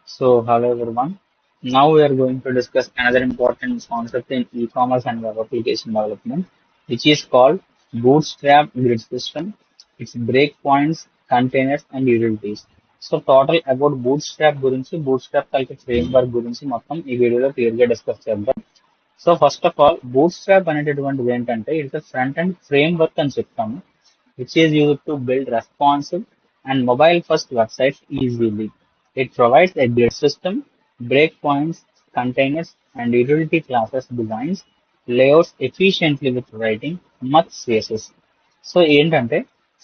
Hello everyone. Now we are going to discuss another important concept in e-commerce and web application development, which is called Bootstrap Grid System. Its breakpoints, containers, and utilities. Total about Bootstrap గురించి Bootstrap కలిపి framework గురించి మొత్తం ఈ వీడియోలో clear గా discuss చేద్దాం. First of all bootstrap అనేటటువంటిది ఏంటంటే ఇట్స్ ఫ్రంట్ అండ్ ఫ్రేమ్వర్క్ అని చెప్తాము, which is used to build responsive and mobile-first websites easily. It provides a grid system, breakpoints, containers, and utility classes designs layouts efficiently with writing much CSS. ఏంటంటే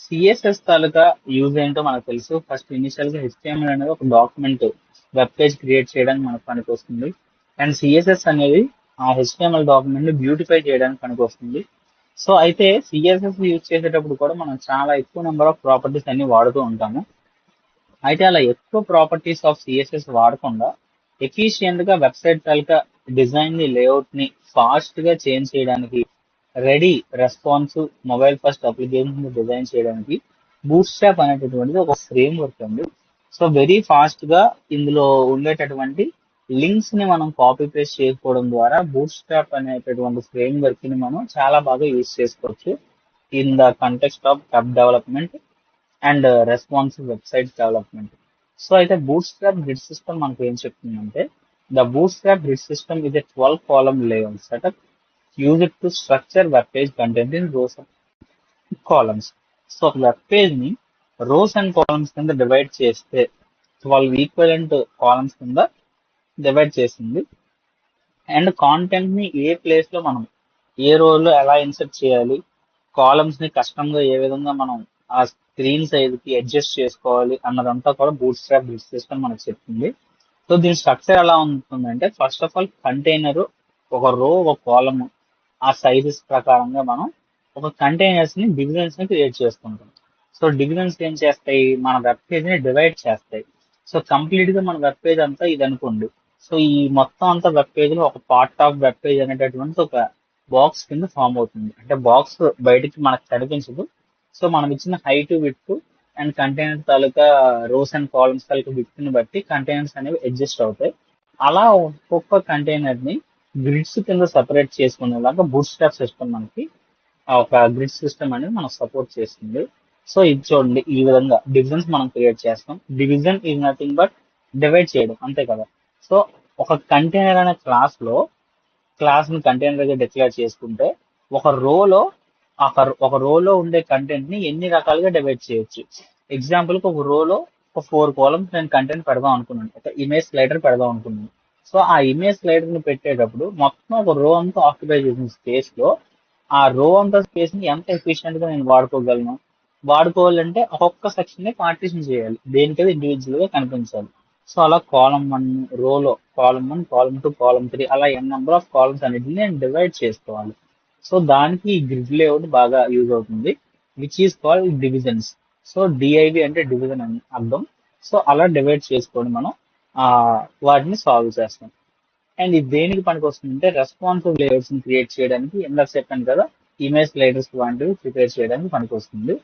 CSS తాలూకా use ఏంటో మనకు తెలుసు. First initial గా HTML అనేది ఒక document web page create చేయడానికి మనకు పనికి వస్తుంది. అండ్ సిఎస్ఎస్ అనేది ఆ HTML డాక్యుమెంట్ ని బ్యూటిఫై చేయడానికి పనికి వస్తుంది. అయితే సిఎస్ఎస్ యూజ్ చేసేటప్పుడు కూడా మనం చాలా ఎక్కువ నెంబర్ ఆఫ్ ప్రాపర్టీస్ అన్ని వాడుతూ ఉంటాము. అయితే అలా ఎక్కువ ప్రాపర్టీస్ ఆఫ్ సిఎస్ఎస్ వాడకుండా ఎఫిషియెంట్ గా వెబ్సైట్ తాలూకా డిజైన్ ని లేఅవుట్ ని ఫాస్ట్ గా చేంజ్ చేయడానికి, ready response mobile first application design చేయడానికి బూట్స్ట్రాప్ అనేటటువంటిది ఒక ఫ్రేమ్ వర్క్ అండి. వెరీ ఫాస్ట్ గా ఇందులో ఉండేటటువంటి లింక్స్ ని మనం కాపీ పేస్ట్ చేసుకోవడం ద్వారా బూట్స్ట్రాప్ అనేటటువంటి ఫ్రేమ్ వర్క్ ని మనం చాలా బాగా యూజ్ చేసుకోవచ్చు in the context of web development and responsive website development. అయితే బూట్స్ట్రాప్ గ్రిడ్ సిస్టమ్ మనకు ఏం చెప్తుందంటే the bootstrap grid system is a 12 column layout setup use to structure web page content in rows columns. ఒక web page ని rows and columns కింద divide చేస్తే 12 equivalent columns కింద divide చేసింది. అండ్ కాంటెంట్ ని ఏ ప్లేస్ లో మనం ఏ రోల్ లో ఎలా ఇన్సర్ట్ చేయాలి, కాలమ్స్ ని కస్టమ్ గా ఏ విధంగా మనం ఆ స్క్రీన్ సైజ్ కి అడ్జస్ట్ చేసుకోవాలి అన్నదంతా కూడా బూట్స్ట్రాప్ గ్రిడ్ సిస్టమ్ మనకు చెప్తుంది. దీని స్ట్రక్చర్ ఎలా ఉంటుందంటే ఫస్ట్ ఆఫ్ ఆల్ కంటైనర్ ఒక రో ఒక కాలమ్ ఆ సైజెస్ ప్రకారంగా మనం ఒక కంటైనర్స్ ని డివిజన్స్ ని క్రియేట్ చేసుకుంటాం. డివిజన్స్ ఏం చేస్తాయి, మన వెబ్ పేజ్ ని డివైడ్ చేస్తాయి. కంప్లీట్ గా మన వెబ్ పేజ్ అంతా ఇది అనుకోండి. ఈ మొత్తం అంతా వెబ్ పేజ్ లో ఒక పార్ట్ ఆఫ్ వెబ్ పేజ్ అనేటటువంటి ఒక బాక్స్ కింద ఫామ్ అవుతుంది. అంటే బాక్స్ బయటికి మనకు కనిపించదు. మనం ఇచ్చిన height width and container taluka rows and columns taluka width ని బట్టి కంటైనర్స్ అనేవి అడ్జస్ట్ అవుతాయి. అలా ఒక్కొక్క కంటైనర్ ని గ్రిడ్స్ కింద సెపరేట్ చేసుకునేలాగా బూట్స్ట్రాప్ సిస్టమ్ మనకి ఒక గ్రిడ్ సిస్టమ్ అనేది మనకు సపోర్ట్ చేస్తుంది. ఇది చూడండి, ఈ విధంగా డివిజన్స్ మనం క్రియేట్ చేస్తాం. Division is nothing but divide చేయడం, అంతే కదా. ఒక కంటైనర్ అనే క్లాస్ ని కంటైనర్ గా డిక్లేర్ చేసుకుంటే ఒక రోలో ఉండే కంటెంట్ ని ఎన్ని రకాలుగా డివైడ్ చేయొచ్చు. ఎగ్జాంపుల్ కి ఒక రోలో ఒక 4 కాలమ్స్ నేను కంటెంట్ పెడదాం అనుకున్నాను, ఒక ఇమేజ్ స్లైడర్ పెడదాం అనుకున్నాను. ఆ ఇమేజ్ స్లైడర్ ని పెట్టేటప్పుడు మొత్తం ఒక రో అంతా ఆక్యుపై చేసిన స్పేస్ లో ఆ రో అంతా స్పేస్ ని ఎంత ఎఫిషియెంట్ గా నేను వాడుకోవాలంటే ఒక్కొక్క సెక్షన్ ని పార్టీషన్ చేయాలి, దేనికైతే ఇండివిజువల్ గా కనిపించాలి. అలా కాలమ్ 1 రోలో కాలమ్ 1 కాలమ్ 2 కాలమ్ 3 అలా నెంబర్ ఆఫ్ కాలమ్స్ అన్నిటిని నేను డివైడ్ చేసుకోవాలి. దానికి ఈ గ్రిడ్ లేఅవుట్ బాగా యూజ్ అవుతుంది, which is called divisions. DIV అంటే డివిజన్ అని అర్థం. అలా డివైడ్ చేసుకొని మనం వాటిని సాల్వ్ చేస్తాం. అండ్ ఇది దేనికి పనికి వస్తుందంటే రెస్పాన్సివ్ లేఅవుట్స్ ని క్రియేట్ చేయడానికి, ఇందాక చెప్పాను కదా, ఇమేజ్ స్లైడర్స్ లాంటివి ప్రిపేర్ చేయడానికి పనికి వస్తుంది.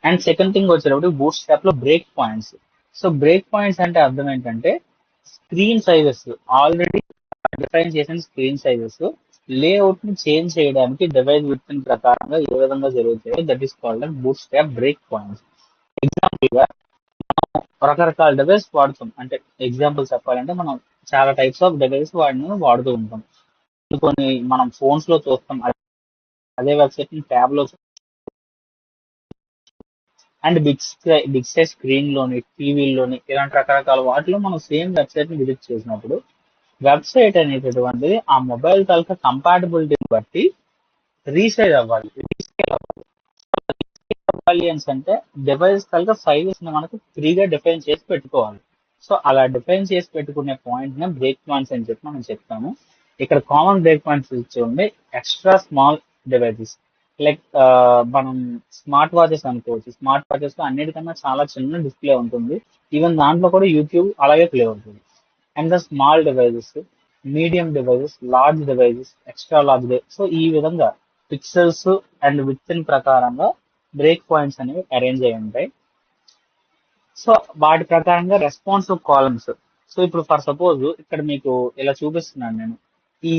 అండ్ సెకండ్ థింగ్ వచ్చేటప్పుడు బూట్స్ట్రాప్ లో బ్రేక్ పాయింట్స్. బ్రేక్ పాయింట్స్ అంటే అర్థం ఏంటంటే స్క్రీన్ సైజెస్, ఆల్రెడీ డిఫైన్ చేసిన స్క్రీన్ సైజెస్ లేఅవుట్ ని చేంజ్ చేయడానికి డివైస్ విడ్త్ ప్రకారంగా ఏ విధంగా జరుగుతాయో that is called bootstrap break points. Example గా రకరకాల డివైస్ వాడుతాం. అంటే ఎగ్జాంపుల్ చెప్పాలంటే మనం చాలా టైప్స్ ఆఫ్ డివైస్ వాడుతూ ఉంటాం. కొన్ని మనం ఫోన్స్ లో చూస్తాం, అదే వెబ్సైట్ ని ట్యాబ్ లో అండ్ బిగ్ సైజ్ స్క్రీన్ లోని, టీవీలోని, ఇలాంటి రకరకాల వాటిలో మనం సేమ్ వెబ్సైట్ ని విజిట్ చేసినప్పుడు వెబ్సైట్ అనేటటువంటిది ఆ మొబైల్ తాలూకా కంపాటబిలిటీని బట్టి రీసైజ్ అవ్వాలి, రీస్కేల్ అవ్వాలి అంటే డివైస్ తాలూకా సైజెస్ ని మనకు ఫ్రీగా డిఫైన్ చేసి పెట్టుకోవాలి. అలా డిఫైన్ చేసి పెట్టుకునే పాయింట్ ని బ్రేక్ పాయింట్స్ అని చెప్పి మనం చెప్తాము. ఇక్కడ కామన్ బ్రేక్ పాయింట్స్ చూడండి, ఎక్స్ట్రా స్మాల్ డివైసెస్ లైక్ మనం స్మార్ట్ వాచెస్ అనుకోవచ్చు. స్మార్ట్ వాచెస్ లో అన్నిటికన్నా చాలా చిన్న డిస్ప్లే ఉంటుంది, ఈవెన్ దాంట్లో కూడా యూట్యూబ్ అలాగే ప్లే అవుతుంది. And the small devices, medium devices, large devices, extra large. ఈ విధంగా పిక్సెల్స్ అండ్ విత్ ఇన్ ప్రకారంగా బ్రేక్ పాయింట్స్ అనేవి అరేంజ్ అయి ఉంటాయి. సో వాటి ప్రకారంగా రెస్పాన్సివ్ కాలమ్స్. సో ఇప్పుడు ఫర్ సపోజ్ ఇక్కడ మీకు ఇలా చూపిస్తున్నాను నేను. ఈ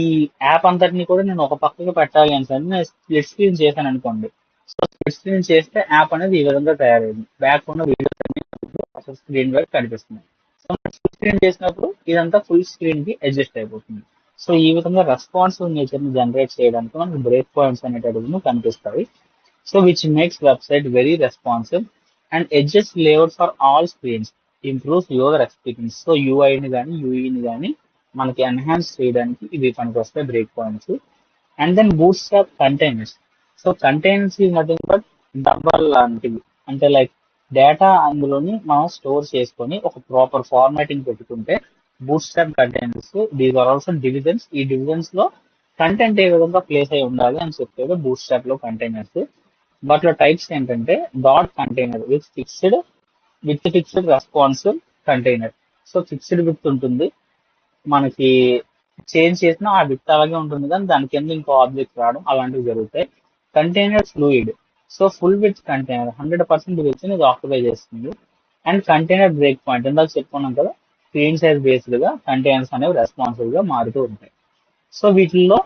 యాప్ అంతటిని కూడా నేను ఒక పక్కకి పెట్టాలి అని సరే నేను స్ప్లిట్ స్క్రీన్ చేశాను అనుకోండి. సో స్ప్లిట్ స్క్రీన్ చేస్తే యాప్ అనేది ఈ విధంగా తయారైంది. బ్యాక్ ఉన్న వీడియో స్క్రీన్ వరకు కనిపిస్తుంది. సో ఫుల్ స్క్రీన్ చేసినప్పుడు ఇదంతా ఫుల్ స్క్రీన్ కి అడ్జస్ట్ అయిపోతుంది. సో ఈ విధంగా రెస్పాన్సివ్ నేచర్ ని జనరేట్ చేయడానికి మనకు బ్రేక్ పాయింట్స్ అనేటటువంటి కనిపిస్తాయి. So which makes website very responsive and adjusts layout for all screens, improves user experience. So UI ని కానీ UE ని కానీ మనకి ఎన్హాన్స్ చేయడానికి ఇవి పనికొస్తాయి break points. And then bootstrap containers. So containers is nothing but డబ్బల్ లాంటివి. అంటే లైక్ డేటా అందులోని మనం స్టోర్ చేసుకొని ఒక ప్రాపర్ ఫార్మాటింగ్ పెట్టుకుంటే bootstrap containers these are also divisions. ఈ డివిజన్స్ లో కంటెంట్ ఏ విధంగా ప్లేస్ అయి ఉండాలి అని చెప్పేది బూట్స్ట్రాప్ లో కంటైనర్స్. వాటిలో టైప్స్ ఏంటంటే dot container with fixed responsive container. So fixed with ఉంటుంది, మనకి చేంజ్ చేసినా ఆ విత్ అలాగే ఉంటుంది కానీ దాని కింద ఇంకో ఆబ్జెక్ట్ రావడం అలాంటివి జరుగుతాయి. Container fluid. So full with container 100% with ఇది ఆక్యుపై చేస్తుంది. అండ్ కంటైనర్ బ్రేక్ పాయింట్ ఇందాక చెప్పుకున్నాం కదా, స్క్రీన్ సైజ్ బేస్డ్ గా కంటైనర్స్ అనేవి రెస్పాన్సివ్ గా మారుతూ ఉంటాయి. సో వీటిల్లో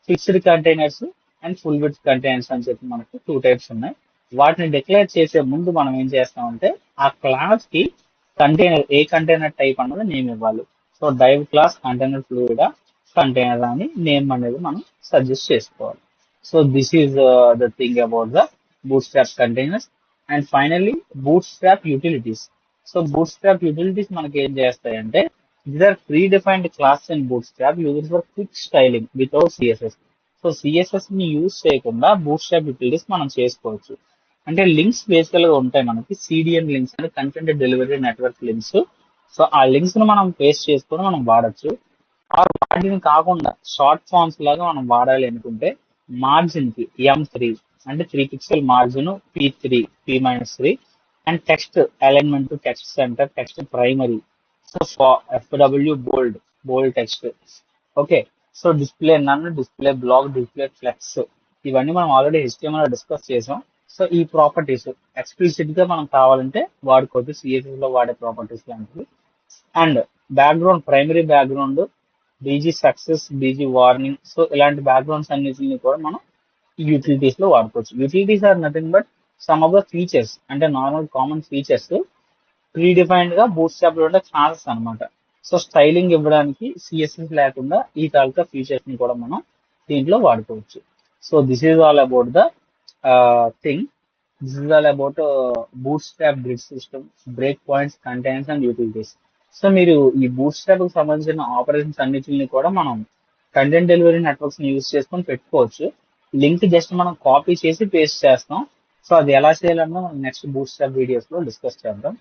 fixed containers and full with containers అని చెప్పి మనకు 2 టైప్స్ ఉన్నాయి. వాటిని డిక్లేర్ చేసే ముందు మనం ఏం చేస్తామంటే ఆ క్లాస్ కి కంటైనర్ ఏ కంటైనర్ టైప్ అన్నది నేమ్ ఇవ్వాలి. సో డైవ్ క్లాస్ కంటైనర్ ఫ్లూయిడా కంటైనర్ అని నేమ్ అనేది మనం సజెస్ట్ చేసుకోవాలి. So this is the thing about the bootstrap containers. And finally bootstrap utilities. So bootstrap utilities మనకి ఏం చేస్తాయంటే these are predefined class in Bootstrap used for quick styling without CSS. So CSS ని use చేయకుండా bootstrap utilities మనం చేసుకోవచ్చు. అంటే links బేసికల్ గా ఉంటాయి మనకి, సిడిఎన్ లింక్స్ అంటే content delivery network links. So ఆ లింక్స్ ని మనం పేస్ట్ చేసుకొని మనం వాడచ్చు. ఆ వాటిని కాకుండా షార్ట్ ఫామ్స్ లాగా మనం వాడాలి అనుకుంటే మార్జిన్ కి M3 అంటే 3 pixel margin, P3 and text alignment, text centre, text primary. So FW bold text. Okay. So display none, display block, display flex, ఇవన్నీ మనం ఆల్రెడీ HTML లో డిస్కస్ చేసాం. సో ఈ ప్రాపర్టీస్ ఎక్స్ప్లిసిట్ గా మనం కావాలంటే వాడుకోవచ్చు, సిఎస్ఎస్ లో వాడే ప్రాపర్టీస్ లాంటివి. And background, primary background, BG success, BG warning. So ఇలాంటి బ్యాక్గ్రౌండ్స్ అన్నిటిని కూడా మనం యూటిలిటీస్ లో వాడుకోవచ్చు. Utilities are nothing but some of the features, అంటే నార్మల్ కామన్ ఫీచర్స్ ప్రీడిఫైన్డ్ గా బూట్స్ట్రాప్ లో ఉండే క్లాసెస్ అనమాట. సో స్టైలింగ్ ఇవ్వడానికి సిఎస్ఎస్ లేకుండా ఈ తాలూకా ఫీచర్స్ ని కూడా మనం దీంట్లో వాడుకోవచ్చు. So this is all about the thing. This is all about bootstrap grid system, break points, containers and utilities. So మీరు ఈ బూట్స్ట్రాప్ కి సంబంధించిన ఆపరేషన్స్ అన్నిటిని కూడా మనం కంటెంట్ డెలివరీ నెట్వర్క్స్ ని యూజ్ చేసుకొని పెట్టుకోవచ్చు. లింక్ జస్ట్ మనం కాపీ చేసి పేస్ట్ చేస్తాం. సో అది ఎలా చేయాలన్నా మనం నెక్స్ట్ బూట్స్ట్రాప్ వీడియోస్ లో డిస్కస్ చేద్దాం.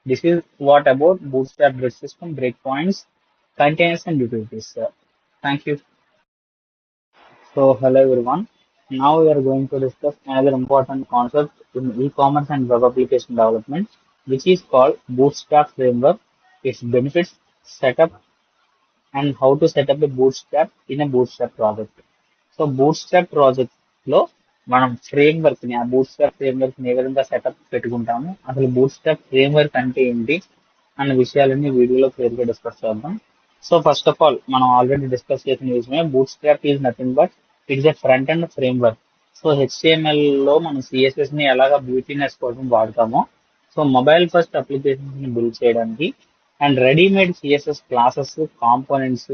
This is what about Bootstrap grid system, breakpoints, containers, and utilities. Thank you. So, hello everyone. Now we are going to discuss another important concept in e-commerce and web application development, which is called Bootstrap framework, its benefits, setup, and how to set up a Bootstrap in a Bootstrap project. So bootstrap project లో మనం framework ని, ఆ bootstrap framework ని ఏ విధంగా setup పెట్టుకుంటాము, అసలు bootstrap framework అంటే ఏంటి అన్న విషయాలన్నీ వీడియోలో క్లియర్ గా డిస్కస్ చేద్దాం. సో ఫస్ట్ ఆఫ్ ఆల్ మనం ఆల్రెడీ డిస్కస్ చేసిన విషయమే, bootstrap is nothing but it's a front and framework. So HTML లో మనం సిఎస్ఎస్ ని ఎలాగా బ్యూటీనెస్ కోసం వాడతామో, సో మొబైల్ ఫస్ట్ అప్లికేషన్స్ ని బిల్డ్ చేయడానికి and readymade CSS classes, components,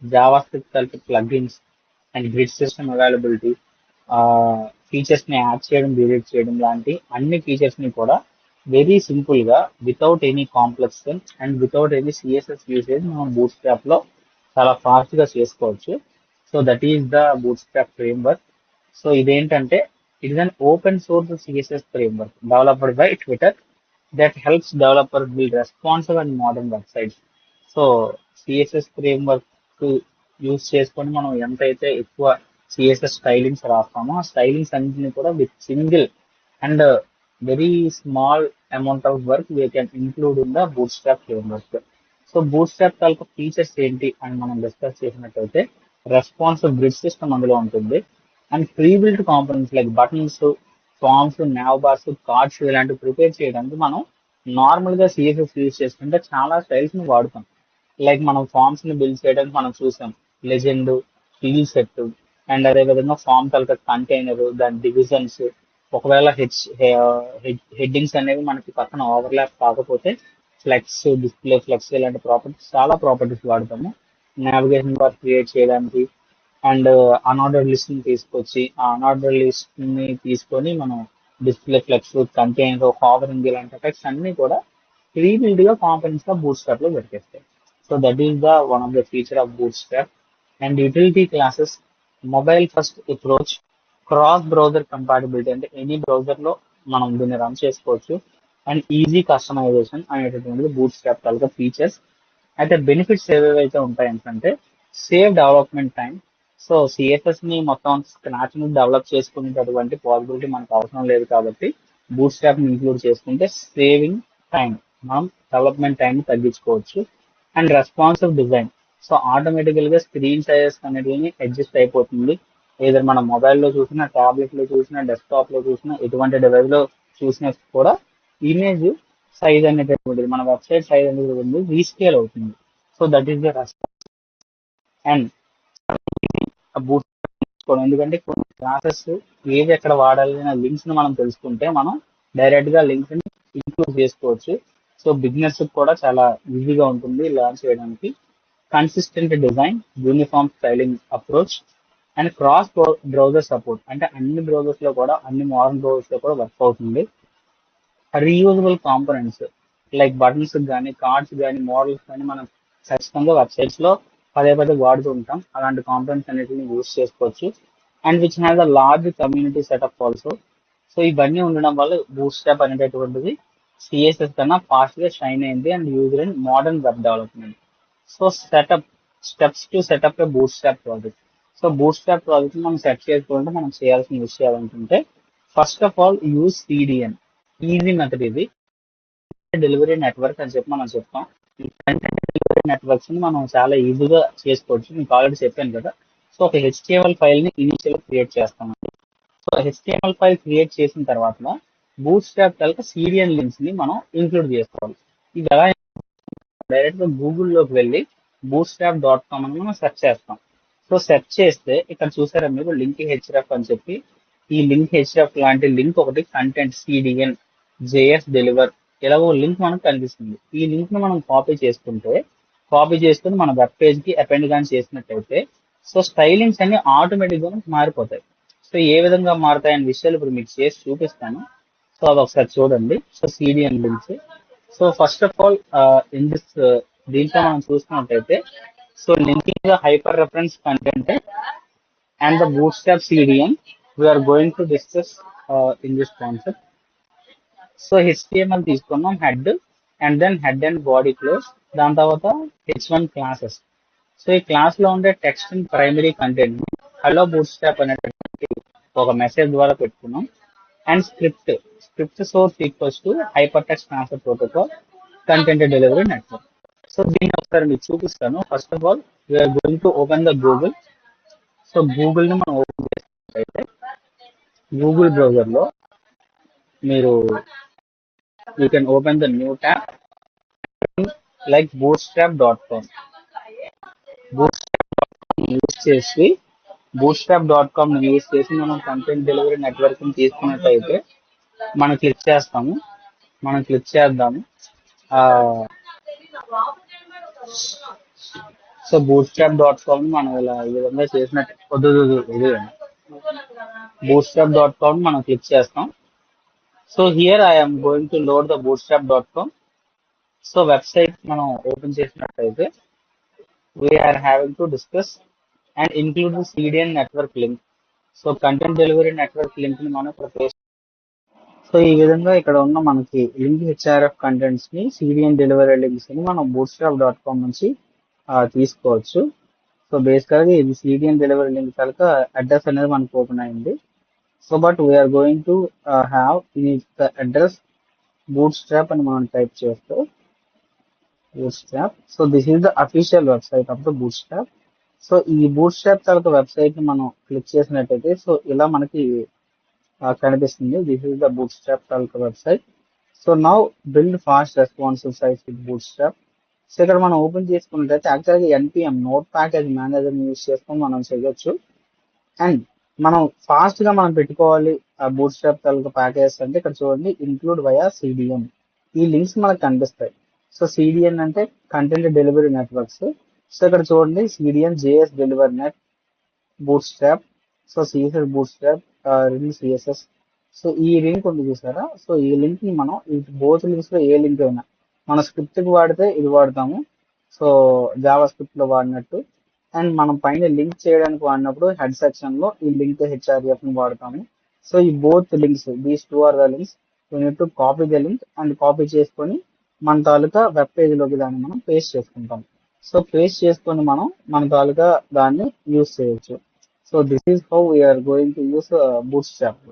JavaScript కలిపి plugins and grid system availability, features ని యాడ్ చేయడం, డిలీట్ చేయడం లాంటి అన్ని ఫీచర్స్ ని కూడా వెరీ సింపుల్ గా without any complex and without any CSS usage మనం బూట్స్ట్రాప్ లో చాలా ఫాస్ట్ గా చేసుకోవచ్చు. So that is the bootstrap framework. So ఇదేంటంటే it is an open source CSS framework developed by Twitter that helps developers build responsive and modern websites. So CSS framework use చేసుకొని మనం ఎంతైతే ఎక్కువ CSS stylings రాస్తామో ఆ stylings అన్నింటినీ కూడా with single and very small amount of work we can include in the bootstrap framework. So bootstrap taluka features ఏంటి అని మనం డిస్కస్ చేసినట్టయితే రెస్పాన్సివ్ గ్రిడ్ సిస్టమ్ అందులో ఉంటుంది. And pre built components like buttons, forms, nav bars, cards ఇలాంటివి prepare చేయడానికి మనం normal గా సిఎస్ఎస్ యూజ్ చేసుకుంటే చాలా స్టైల్స్ ని వాడుతాం. లైక్ మనం ఫార్మ్స్ ని బిల్డ్ చేయడానికి మనం చూసాం లెజెండ్, ఫీల్ సెట్, అండ్ అదే విధంగా ఫామ్ తాలూకా కంటైనర్, దాని డివిజన్స్, ఒకవేళ హెడ్డింగ్స్ అనేవి మనకి పక్కన ఓవర్లాప్ కాకపోతే ఫ్లెక్స్, డిస్ప్లే ఫ్లెక్స్ ఇలాంటి ప్రాపర్టీస్, చాలా ప్రాపర్టీస్ వాడతాము నావిగేషన్ బార్ క్రియేట్ చేయడానికి. అండ్ అన్ఆర్డర్ లిస్ట్ ని తీసుకొచ్చి ఆ అన్ఆర్డర్ లిస్ట్ ని తీసుకొని మనం డిస్ప్లే ఫ్లెక్స్, కంటైనర్, హావరింగ్ ఇలాంటి ఎఫెక్ట్స్ అన్ని కూడా ప్రీ బిల్డ్ గా కాంపోనెంట్స్ గా బూట్ స్ట్రాప్ లో దొరికేస్తాయి. So that is the one of the feature of boot strap. And utility classes, mobile first approach, cross browser compatibility, అంటే ఎనీ బ్రౌజర్ లో మనం దీన్ని రన్ చేసుకోవచ్చు, అండ్ ఈజీ కస్టమైజేషన్ అనేటటువంటిది బూట్ స్ట్రాప్ తాలూకా ఫీచర్స్. అయితే బెనిఫిట్స్ ఏవేవైతే ఉంటాయి అంటే save development time. So CSS ని మొత్తం స్క్రాచ్ నుంచి డెవలప్ చేసుకునేటటువంటి పాసిబిలిటీ మనకు అవసరం లేదు కాబట్టి బూట్ స్ట్రాప్ ని ఇంక్లూడ్ చేసుకుంటే సేవింగ్ టైం, మనం డెవలప్మెంట్ టైం తగ్గించుకోవచ్చు. అండ్ రెస్పాన్సివ్ డిజైన్, సో ఆటోమేటికల్ గా స్క్రీన్ సైజెస్ అనేటివి అడ్జస్ట్ అయిపోతుంది. ఏదైనా మన మొబైల్లో చూసినా, టాబ్లెట్ లో చూసినా, డెస్క్టాప్ లో చూసినా, ఎటువంటి డివైస్ లో చూసినా కూడా ఇమేజ్ సైజ్ అనేటటువంటిది, మన వెబ్సైట్ సైజ్ అనేది రీస్కేల్ అవుతుంది. So that is the response. And boot చేసుకోవడం, ఎందుకంటే కొన్ని క్లాసెస్ ఏది ఎక్కడ వాడాలి అనే లింక్స్ ని మనం తెలుసుకుంటే మనం డైరెక్ట్ గా లింక్స్ ని ఇంక్లూడ్ చేసుకోవచ్చు. సో బిగినర్స్ కూడా చాలా ఈజీగా ఉంటుంది లర్న్ చేయడానికి. Consistent design, uniform styling approach, and cross browser support, అంటే అన్ని బ్రౌజర్స్ లో కూడా, అన్ని మోడర్న్ బ్రౌజర్స్ లో కూడా వర్క్ అవుతుంది. రీయూజబుల్ కాంపోనెంట్స్ లైక్ బటన్స్ కానీ, కార్డ్స్ కానీ, మోడల్స్ కానీ మనం ఖచ్చితంగా వెబ్సైట్స్ లో పదే పదే వాడుతూ ఉంటాం. అలాంటి కాంపోనెంట్స్ అన్నిటిని యూజ్ చేసుకోవచ్చు. And which has a large community setup also. So ఇవన్నీ ఉండడం వల్ల బూట్ స్ట్రాప్ అనేటటువంటిది సిఎస్ఎస్ కన్నా ఫాస్ట్ గా షైన్ అయింది and user in modern web development. So setup steps to set up A boot strap project. So boot strap project మనం set చేసుకోవాలంటే మనం చేయాల్సిన విషయాలు ఏంటంటే, first of all use CDN, easy method ఇది. డెలివరీ నెట్వర్క్ అని చెప్పి మనం చెప్తాం. ఈ కంటెంట్ డెలివరీ నెట్వర్క్స్ ని మనం చాలా ఈజీగా చేసుకోవచ్చు, మీకు ఆల్రెడీ చెప్పాను కదా. సో ఒక హెచ్టిఎంఎల్ ఫైల్ ని ఇనిషియల్ క్రియేట్ చేస్తామండి. సో హెచ్టిఎంఎల్ ఫైల్ క్రియేట్ చేసిన తర్వాత బూట్ స్ట్రాప్ కనుక సిడిఎన్ లింక్స్ ని మనం ఇంక్లూడ్ చేసుకోవాలి. ఇది ఎలా, డైరెక్ట్ గా గూగుల్లోకి వెళ్ళి bootstrap.com అని మనం సెర్చ్ చేస్తాం. సో సెర్చ్ చేస్తే ఇక్కడ చూసారా మీరు లింక్ హెచ్ఎఫ్ అని చెప్పి, ఈ లింక్ హెచ్ఎఫ్ లాంటి లింక్ ఒకటి కంటెంట్ సిడిఎన్ జేఎస్ డెలివర్ ఎలాగో లింక్ మనకు కనిపిస్తుంది. ఈ లింక్ ని మనం కాపీ చేసుకుంటే, కాపీ చేసుకుని మన వెబ్ పేజ్ కి అపెండ్ కానీ చేసినట్టయితే సో స్టైలింగ్స్ అన్ని ఆటోమేటిక్ గా మారిపోతాయి. సో ఏ విధంగా మారుతాయి అనే విషయాలు ఇప్పుడు మీకు చేసి చూపిస్తాను. సో అది ఒకసారి చూడండి. So CDN links. So first of all in this దీంట్లో మనం చూసుకున్నట్టయితే, so linking the hyper reference content and the bootstrap CDN we are going to discuss in this concept. So HTML తీసుకున్నాం, head and then head and body close, దాని తర్వాత H1 classes. So ఈ class లో ఉండే text and primary content hello bootstrap అనేటువంటి ఒక message ద్వారా పెట్టుకున్నాం. And script source equals to hyper text transfer protocol content delivery network. So దీన్ని ఒకసారి మీకు చూపిస్తాను. First of all we are going to open the Google. So Google ని మనం ఓపెన్ చేసినట్లయితే గూగుల్ బ్రౌజర్ లో మీరు you can open the new tab like bootstrap.com. bootstrap.com use చేసి మనం కంటెంట్ డెలివరీ నెట్వర్క్ ని తీసుకున్నట్టయితే మనం క్లిక్ చేస్తాము. మనం క్లిక్ చేద్దాము. సో bootstrap.com మనం ఇలా ఈ విధంగా చేసినట్టు bootstrap.com మనం క్లిక్ చేస్తాం. So here I'm going to load the bootstrap.com. So website మనం ఓపెన్ చేసినట్టయితే we are having to discuss and include the CDN network link. So content delivery network link ని మనం ప్రొఫైల్. సో ఈ విధంగా ఇక్కడ ఉన్న మనకి లింక్ హెచ్ఆర్ఎఫ్ కంటెంట్స్ ని, సిడిఎన్ డెలివరీ లింక్స్ ని మనం bootstrap.com నుంచి తీసుకోవచ్చు. సో బేసికల్ గా ఇది సిడిఎన్ డెలివరీ లింక్ కనుక అడ్రస్ అనేది మనకు ఓపెన్ అయింది. So but we are going to have ఇది అడ్రస్ bootstrap అని మనం టైప్ చేస్తే bootstrap. So this is the official website of the bootstrap. So ఈ bootstrap తర్వాత వెబ్సైట్ ని మనం క్లిక్ చేసినట్టయితే సో ఇలా మనకి కనిపిస్తుంది. దిస్ ఈస్ ద bootstrap తాలూకా website. So now build fast responsive sites with bootstrap. So ఇక్కడ మనం ఓపెన్ చేసుకున్నట్లయితే యాక్చువల్గా NPM node package manager use చేసుకొని మనం చేయొచ్చు. అండ్ మనం ఫాస్ట్ గా మనం పెట్టుకోవాలి ఆ బూట్ స్ట్రాప్ తాలూకా ప్యాకేజెస్ అంటే ఇక్కడ చూడండి ఇంక్లూడ్ వయా సిడిఎన్. ఈ లింక్స్ మనకు కనిపిస్తాయి. సో సిడిఎన్ అంటే కంటెంట్ డెలివరీ నెట్వర్క్స్. సో ఇక్కడ చూడండి CDN JS delivery net boot strap. So CSS boot strap ring CSS. So ఈ లింక్ ఉంది చూసారా. సో ఈ లింక్ ని మనం ఈ బోత్ లింక్స్ లో ఏ లింక్ అయినా మన స్క్రిప్ట్ కి వాడితే ఇది వాడతాము. సో జావా స్క్రిప్ట్ లో వాడినట్టు. అండ్ మనం పైన లింక్ చేయడానికి వాడినప్పుడు హెడ్ సెక్షన్ లో ఈ లింక్ హెచ్ఆర్ఎఫ్ ని వాడతాము. సో ఈ both links these two are the links to copy the link and copy చేసుకొని మన తాలూకా వెబ్ పేజ్ లోకి దాన్ని మనం పేస్ట్ చేసుకుంటాం. సో పేస్ట్ చేసుకొని మనం మన తాలూకా దాన్ని యూస్ చేయొచ్చు. So this is how we're going to use bootstrap.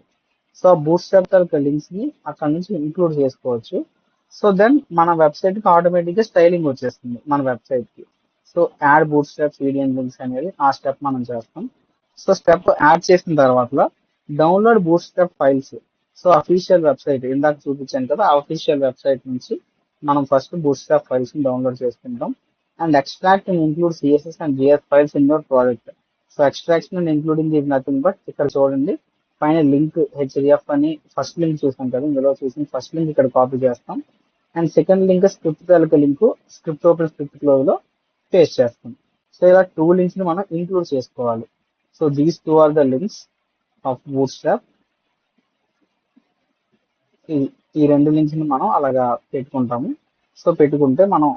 So boot strap తాలూకా లింక్స్ ని అక్కడ నుంచి ఇంక్లూడ్ చేసుకోవచ్చు. సో దెన్ మన వెబ్సైట్ కి ఆటోమేటిక్ గా స్టైలింగ్ వచ్చేస్తుంది మన వెబ్సైట్ కి. So add bootstrap CDN links అనేది ఆ స్టెప్ మనం చేస్తాం. సో స్టెప్ యాడ్ చేసిన తర్వాత download bootstrap files. So official website ఇందాక చూపించాను కదా, ఆ అఫీషియల్ వెబ్సైట్ నుంచి మనం ఫస్ట్ బూట్ స్ట్రాప్ ఫైల్స్ ని డౌన్లోడ్ చేసుకుంటాం. And extract and include CSS and JS files in your project. So extraction and including is nothing but ఇక్కడ చూడండి పైన లింక్ హెచ్డిఎఫ్ అని ఫస్ట్ లింక్ చూసాం కదా, ఇందులో చూసిన ఫస్ట్ లింక్ ఇక్కడ కాపీ చేస్తాం. అండ్ సెకండ్ లింక్ స్క్రిప్ట్ తాలూకా link script open script close లో పేస్ట్ చేస్తాం. సో ఇలా టూ లింక్స్ ని మనం ఇంక్లూడ్ చేసుకోవాలి. So these two are the links of bootstrap. ఈ రెండు లింక్స్ ని మనం అలాగా పెట్టుకుంటాము. సో పెట్టుకుంటే మనం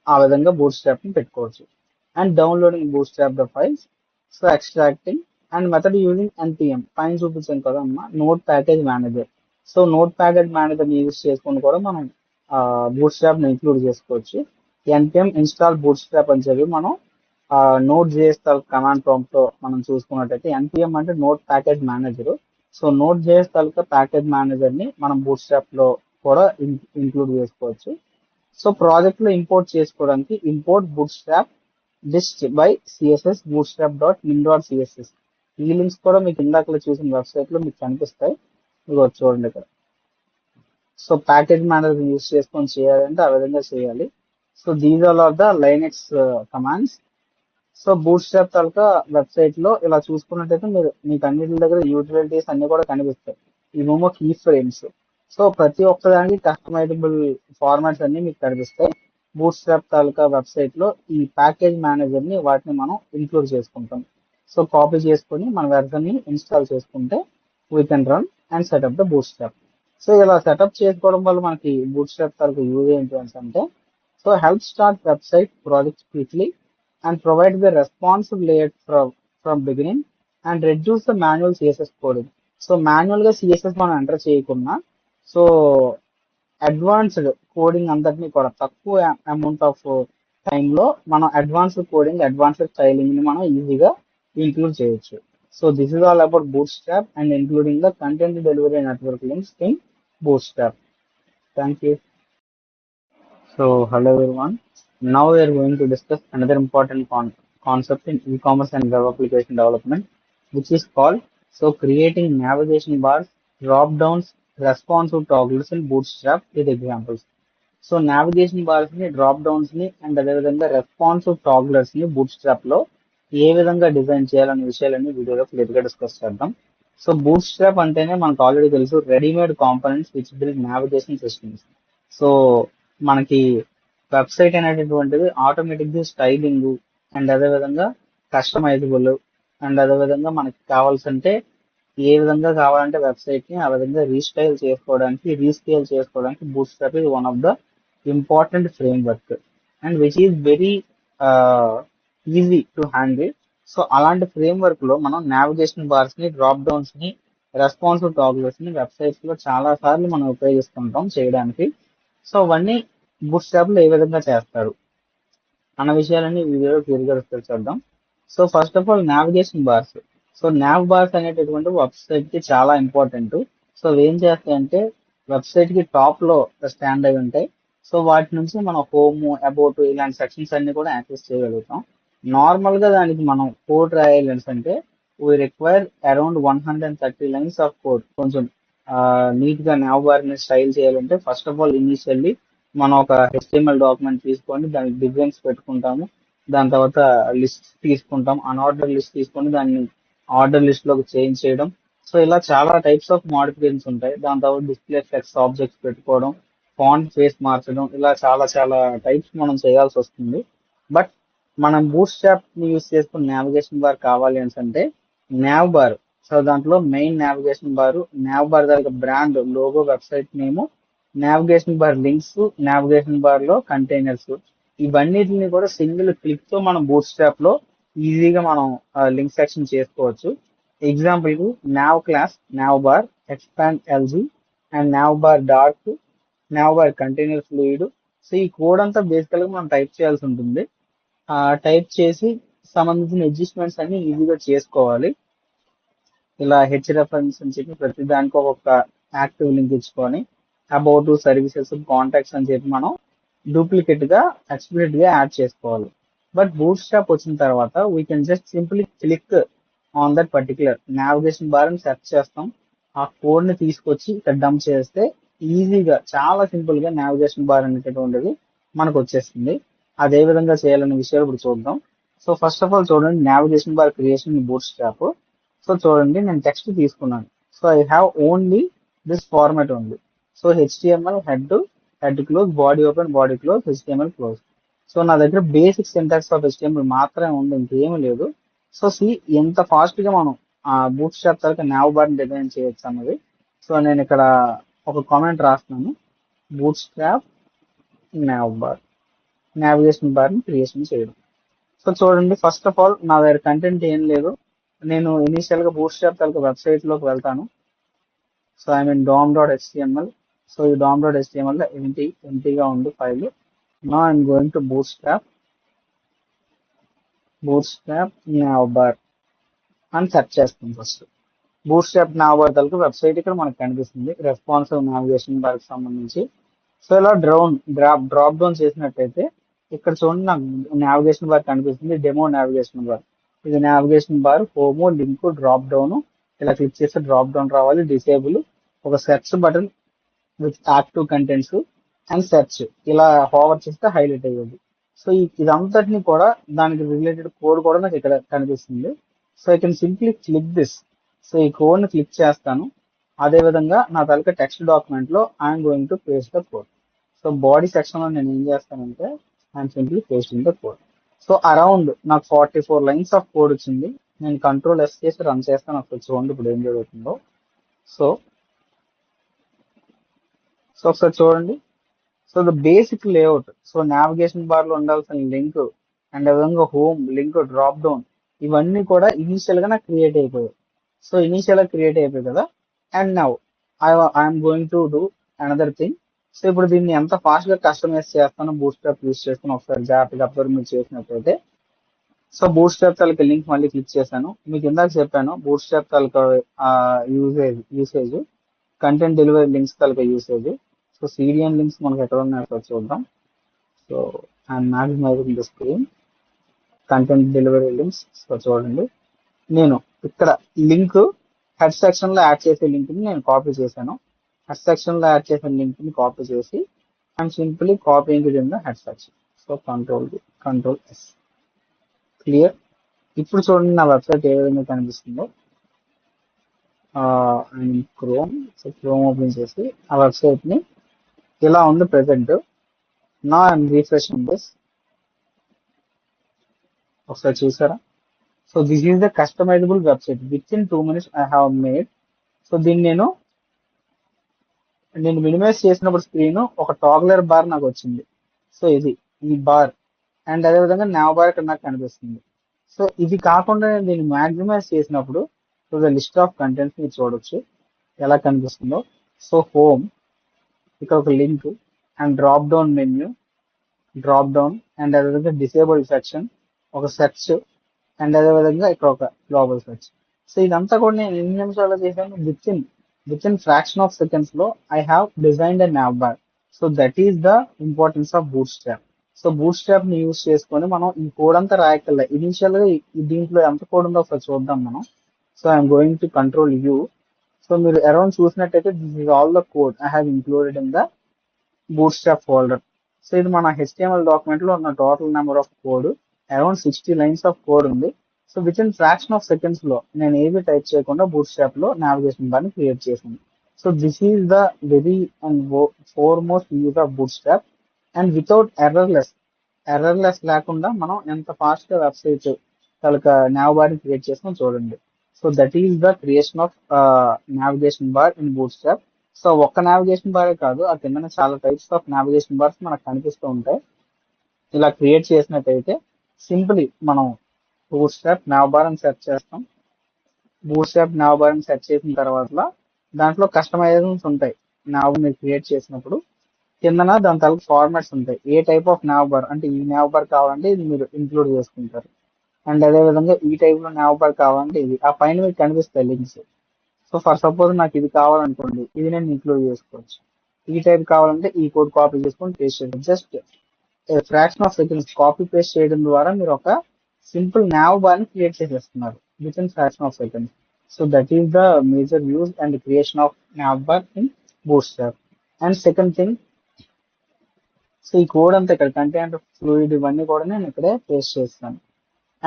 ఆ విధంగా బూట్ స్ట్రాప్ ని పెట్టుకోవచ్చు. And downloading boot strap the files. So extracting and method using NPM పైన చూపించాం కదా అమ్మా note package manager. So note package manager use చేసుకుని కూడా మనం బూట్ స్ట్రాప్ ని ఇంక్లూడ్ చేసుకోవచ్చు. ఎన్పిఎం ఇన్స్టాల్ బూట్ స్ట్రాప్ అని చెప్పి మనం నోట్ జేఎస్ కమాండ్ ప్రాంప్ట్ లో మనం చూసుకున్నట్టయితే ఎన్పిఎం అంటే node package manager. So node JS తాలూకా ప్యాకేజ్ మేనేజర్ ని మనం బూట్ స్ట్రాప్ లో కూడా ఇంక్లూడ్ చేసుకోవచ్చు. సో ప్రాజెక్ట్ లో ఇంపోర్ట్ చేసుకోవడానికి import bootstrap dist by CSS bootstrap dot min dot CSS. ఈ లింక్స్ కూడా మీకు ఇందాకలో చూసిన వెబ్సైట్ లో మీకు కనిపిస్తాయి. ఇదిగో చూడండి ఇక్కడ. సో ప్యాకేజ్ మేనేజర్ యూస్ చేసుకొని చేయాలంటే ఆ విధంగా చేయాలి. So these all are the Linux commands. So boot strap తాలూకా వెబ్సైట్ లో ఇలా చూసుకున్నట్టయితే మీకు అన్నిటి దగ్గర యూటిలిటీస్ అన్ని కూడా కనిపిస్తాయి. ఇవేమో కీ ఫ్రేమ్స్. సో ప్రతి ఒక్కదానికి కస్టమైజబుల్ ఫార్మాట్స్ అన్ని మీకు కనిపిస్తాయి. బూట్ స్ట్రాప్ తాలూకా వెబ్సైట్ లో ఈ ప్యాకేజ్ మేనేజర్ ని వాటిని మనం ఇంక్లూడ్ చేసుకుంటాం. సో కాపీ చేసుకొని మన వెర్షన్ ని ఇన్స్టాల్ చేసుకుంటే we can run and setup the boot strap. So ఇలా సెటప్ చేసుకోవడం వల్ల మనకి బూట్ స్ట్రాప్ తాలూకా యూజ్ ఏంటి అంటే so help start website project quickly and provide the responsive layout from beginning and reduce the manual CSS coding. So manual గా CSS మనం enter చేయకుండా so advanced coding అంతటిని కూడా తక్కువ అమౌంట్ ఆఫ్ టైంలో మనం అడ్వాన్స్డ్ కోడింగ్ అడ్వాన్స్డ్ స్టైలింగ్ ని మనం ఈజీగా ఇంక్లూడ్ చేయొచ్చు. So this is all about boot strap and including the content delivery network links in bootstrap. Thank you. So hello everyone. Now we are going to discuss another important concept in e-commerce and web application development, which is called creating navigation bars, drop downs, responsive toggles in Bootstrap with examples. So navigation bars ని drop downs ని and అదేవిధంగా responsive టాగ్లర్స్ ని boot strap లో ఏ విధంగా design చేయాలనే విషయాలన్నీ వీడియోలో clear గా డిస్కస్ చేద్దాం. సో బూట్ స్ట్రాప్ అంటేనే మనకు ఆల్రెడీ తెలుసు readymade components which build navigation systems. So మనకి వెబ్సైట్ అనేటటువంటిది ఆటోమేటిక్ గా స్టైలింగ్ అండ్ అదేవిధంగా కస్టమైజబుల్ అండ్ అదేవిధంగా మనకి కావాల్సింటే ఏ విధంగా కావాలంటే వెబ్సైట్ ని ఆ విధంగా రీస్టైల్ చేసుకోవడానికి బూట్ స్ట్రాప్ ఇది one of the important frame work and which is very easy to handle. So అలాంటి ఫ్రేమ్ వర్క్ లో మనం నావిగేషన్ బార్స్ ని డ్రాప్ డౌన్స్ ని రెస్పాన్సివ్ టాగ్లర్స్ ని వెబ్సైట్స్ లో చాలా సార్లు మనం ఉపయోగిస్తుంటాం చేయడానికి. సో అవన్నీ బూట్ స్ట్రాప్ లో ఏ విధంగా చేస్తారు అన్న విషయాలన్నీ ఈ వీడియోలో క్లియర్ గా డిస్కస్ చేద్దాం. So first of all navigation bars. So now bars అనేటటువంటి వెబ్సైట్ కి చాలా ఇంపార్టెంట్. సో ఏం చేస్తాయంటే వెబ్సైట్ కి టాప్ లో స్టాండ్ అయి ఉంటాయి. సో వాటి నుంచి మనం హోమ్ అబౌట్ ఇలాంటి సెక్షన్స్ అన్ని కూడా యాక్సెస్ చేయగలుగుతాం. నార్మల్ గా దానికి మనం కోడ్ రాయాలి అంటే we require around 130 lines of code. కొంచెం నీట్ గా nav బార్ ని స్టైల్ చేయాలంటే ఫస్ట్ ఆఫ్ ఆల్ ఇనిషియల్లీ మనం ఒక HTML డాక్యుమెంట్ తీసుకొని దానికి డిజైన్స్ పెట్టుకుంటాము. దాని తర్వాత లిస్ట్ తీసుకుంటాం, అన్ఆర్డర్ లిస్ట్ తీసుకొని దాన్ని ఆర్డర్ లిస్ట్ లోకి చేంజ్ చేయడం. సో ఇలా చాలా టైప్స్ ఆఫ్ మోడిఫికేషన్స్ ఉంటాయి. దాని తర్వాత డిస్ప్లే ఫ్లెక్స్ ఆబ్జెక్ట్స్ పెట్టుకోవడం, ఫాంట్ ఫేస్ మార్చడం, ఇలా చాలా చాలా టైప్స్ మనం చేయాల్సి వస్తుంది. బట్ మనం బూట్ స్ట్రాప్ ని యూస్ చేసుకుని నావిగేషన్ బార్ కావాలి అంటే నావ్ బార్. సో దాంట్లో main navigation bar, nav bar దగ్గర brand logo, website name, navigation bar links, navigation bar లో కంటైనర్స్, ఇవన్నిటిని కూడా సింగిల్ క్లిక్ తో మనం బూట్ స్ట్రాప్ లో ఈజీగా మనం లింక్ సెక్షన్ చేసుకోవచ్చు. ఎగ్జాంపుల్ కి now class, now bar, expand LG and now bar dark, now bar container fluid. So ఈ కోడ్ అంతా బేసికల్ గా మనం టైప్ చేయాల్సి ఉంటుంది. టైప్ చేసి సంబంధించిన అడ్జస్ట్మెంట్స్ అన్ని ఈజీగా చేసుకోవాలి. ఇలా హెచ్ రెఫరెన్స్ అని చెప్పి ప్రతి దానికి ఒక్కొక్క యాక్టివ్ లింక్ ఇచ్చుకొని అబౌట్ సర్వీసెస్ కాంటాక్ట్స్ అని చెప్పి మనం డూప్లికేట్ గా ఎక్స్ప్లిసిట్ గా యాడ్ చేసుకోవాలి. బట్ బూట్ స్ట్రాప్ వచ్చిన తర్వాత we can just simply click on that particular navigation bar అని సెర్చ్ చేస్తాం. ఆ కోడ్ ని తీసుకొచ్చి ఇక్కడ డంప్ చేస్తే ఈజీగా చాలా సింపుల్ గా నావిగేషన్ బార్ అనేటటువంటిది మనకు వచ్చేస్తుంది. అదే విధంగా చేయాలనే విషయాలు ఇప్పుడు చూద్దాం. సో ఫస్ట్ ఆఫ్ ఆల్ చూడండి, navigation bar creation bootstrap. So చూడండి, నేను టెక్స్ట్ తీసుకున్నాను. So I have only this format ఉంది. So HTML head close, body open, body close, HTML close. So నా దగ్గర బేసిక్ సింటాక్స్ ఆఫ్ హెచ్టిఎంఎల్ మాత్రమే ఉంది, ఇంకేమీ లేదు. సో సి ఎంత ఫాస్ట్ గా మనం బూట్ స్ట్రాప్ తర్వాత నావ్ బార్ డిజైన్ చేయొచ్చు అన్నది. సో నేను ఇక్కడ ఒక కామెంట్ రాస్తున్నాను, boot strap nav bar, navigation bar ని క్రియేషన్ చేయడం. సో చూడండి, ఫస్ట్ ఆఫ్ ఆల్ నా దగ్గర కంటెంట్ ఏం లేదు. నేను ఇనీషియల్ గా బూట్ స్ట్రాప్ తాలూకా వెబ్సైట్ లోకి వెళ్తాను. So I mean dom.html. So ఈ dom.html లో ఎంటీగా ఉంది ఫైల్. నా I'm going to bootstrap nav bar అని సెర్చ్ చేస్తాం. First bootstrap nav bar తాలూకా వెబ్సైట్ ఇక్కడ మనకు కనిపిస్తుంది, రెస్పాన్సివ్ నావిగేషన్ బార్ కి సంబంధించి. సో ఇలా డ్రాప్ డౌన్ చేసినట్టయితే ఇక్కడ చూడండి, నాకు నావిగేషన్ బార్ కనిపిస్తుంది, డెమో నావిగేషన్ బార్. ఇది navigation bar, home, link, drop down. ఇలా క్లిక్ చేస్తే డ్రాప్ డౌన్ రావాలి, డిసేబుల్, ఒక search button with active contents and search. ఇలా హోవర్ చేస్తే హైలైట్ అయ్యేది. సో ఇదంతటిని కూడా దానికి రిలేటెడ్ కోడ్ కూడా నాకు ఇక్కడ కనిపిస్తుంది. So I can simply click this. So ఈ కోడ్ ని క్లిక్ చేస్తాను. అదే విధంగా నా తాలూకా టెక్స్ట్ డాక్యుమెంట్ లో I'm going to paste the code. So body section లో నేను ఏం చేస్తానంటే I'm simply pasting the code. So around నాకు 44 లైన్స్ ఆఫ్ కోడ్ వచ్చింది. నేను కంట్రోల్ ఎస్ చేసి రన్ చేస్తాను. ఒకసారి చూడండి ఇప్పుడు ఏం జరుగుతుందో. సో ఒకసారి చూడండి. So the basic layout, so navigation bar లో ఉండాల్సిన లింక్ అండ్ విధంగా హోమ్, లింక్, డ్రాప్ డౌన్, ఇవన్నీ కూడా ఇనీషియల్ గా నాకు క్రియేట్ అయిపోయాయి. సో ఇనీషియల్ గా క్రియేట్ అయిపోయాయి కదా. And now I'm going to do another thing. So ఇప్పుడు దీన్ని ఎంత ఫాస్ట్ గా కస్టమైజ్ చేస్తానో బూట్ స్ట్రాప్ యూస్ చేసుకుని ఒకసారి జాగ్రత్తగా అబ్జర్వ్ మీరు చేసినట్లయితే. సో బూట్ స్ట్రాప్ తాలూకా లింక్ మళ్ళీ క్లిక్ చేశాను. మీకు ఇందాక చెప్పాను బూట్ స్ట్రాప్ తాలూకా యూసేజ్ కంటెంట్ డెలివరీ లింక్స్ తాలూకా యూసేజ్. సో సిడిఎన్ లింక్స్ మనకు ఎక్కడ ఉన్నాయో చూద్దాం. So I'm maximising the screen, content delivery links. So చూడండి, నేను ఇక్కడ లింక్ హెడ్ సెక్షన్ లో యాడ్ చేసే లింక్ ని నేను కాపీ చేశాను. హెడ్ సెక్షన్ లో యాడ్ చేసిన లింక్ ని కాపీ చేసి I'm simply copying it in the head section. So control yes, clear. ఇప్పుడు చూడండి నా వెబ్సైట్ ఏ విధంగా కనిపిస్తుందో. క్రోమ్, సో క్రోమ్ ఓపెన్ చేసి ఆ వెబ్సైట్ ని ఇలా ఉంది ప్రెసెంట్. నా ఐఎమ్ రిఫ్రెషింగ్ దిస్. ఒకసారి చూసారా? So this is the customisable website with in 2 minutes I have made. So దీన్ని నేను మినిమైజ్ చేసినప్పుడు స్క్రీన్ ఒక టాగ్లర్ బార్ నాకు వచ్చింది. సో ఇది ఈ బార్ అండ్ అదే విధంగా నావ్ బార్ ఇక్కడ నాకు కనిపిస్తుంది. సో ఇది కాకుండా నేను దీన్ని మ్యాక్సిమైజ్ చేసినప్పుడు so the list of contents మీరు చూడొచ్చు ఎలా కనిపిస్తుందో. సో హోమ్, ఇక్కడ ఒక link and drop down menu, drop down and అదేవిధంగా డిసేబుల్డ్ సెక్షన్, ఒక సెర్చ్ అండ్ అదేవిధంగా ఇక్కడ ఒక గ్లోబల్ సెర్చ్. సో ఇదంతా కూడా నేను ఎన్ని నిమిషాల్లో చేశాను? With in fraction of seconds లో I have designed a nav bar. So that is the importance of bootstrap. So bootstrap ని యూస్ చేసుకొని మనం ఈ కోడ్ అంతా రాయక్కర్లే. ఇనిషియల్ గా దీంట్లో ఎంత కోడ్ ఉందో ఒకసారి చూద్దాం మనం. So I'm going to control U. So మీరు అరౌండ్ చూసినట్టయితే this is all the code I have included in the bootstrap folder. So ఇది మన HTML డాక్యుమెంట్ లో ఉన్న total number of code. Around 60 lines of code ఉంది. So with in fraction of seconds లో నేను ఏవి టైప్ చేయకుండా బూట్స్ట్రాప్ లో నావిగేషన్ బార్ ని క్రియేట్ చేశాను. So this is the very and foremost use of bootstrap. And without ఎర్రర్లెస్ లేకుండా మనం ఎంత ఫాస్ట్ గా వెబ్సైట్ తాలూకా nav బార్ ని క్రియేట్ చేస్తాం చూడండి. So that is the creation of navigation bar in bootstrap. So ఒక్క నావిగేషన్ బారే కాదు, ఆ కింద చాలా టైప్స్ ఆఫ్ నావిగేషన్ బార్స్ మనకు కనిపిస్తూ ఉంటాయి. ఇలా క్రియేట్ చేసినట్టయితే సింపుల్లీ మనం బూట్స్ట్రాప్ nav బార్ అని సెర్చ్ చేస్తాం. బూట్స్ట్రాప్ nav బార్ అని సెర్చ్ చేసిన తర్వాత దాంట్లో కస్టమైజేషన్స్ ఉంటాయి. nav మీరు క్రియేట్ చేసినప్పుడు కిందన దాని తాలూకు ఫార్మాట్స్ ఉంటాయి. ఏ టైప్ ఆఫ్ nav బార్ అంటే ఈ nav బార్ కావాలంటే ఇది మీరు ఇంక్లూడ్ చేసుకుంటారు. అండ్ అదే విధంగా ఈ టైప్ లో nav బార్ కావాలంటే ఇది ఆ పైన మీకు కనిపిస్తాయి లింక్స్. సో ఫర్ సపోజ్ నాకు ఇది కావాలనుకోండి, ఇది నేను ఇంక్లూడ్ చేసుకోవచ్చు. ఈ టైప్ కావాలంటే ఈ కోడ్ కాపీ చేసుకొని పేస్ట్ చేయండి. Just fraction of seconds copy paste చేయడం ద్వారా మీరు ఒక సింపుల్ nav బార్ ని క్రియేట్ చేసేస్తున్నారు with in fraction of seconds. So that is the major use and creation of nav bar in bootstrap. And second thing, so ఈ code అంతా ఇక్కడ content fluid ఇవన్నీ కూడా నేను ఇక్కడే పేస్ట్ చేస్తాను.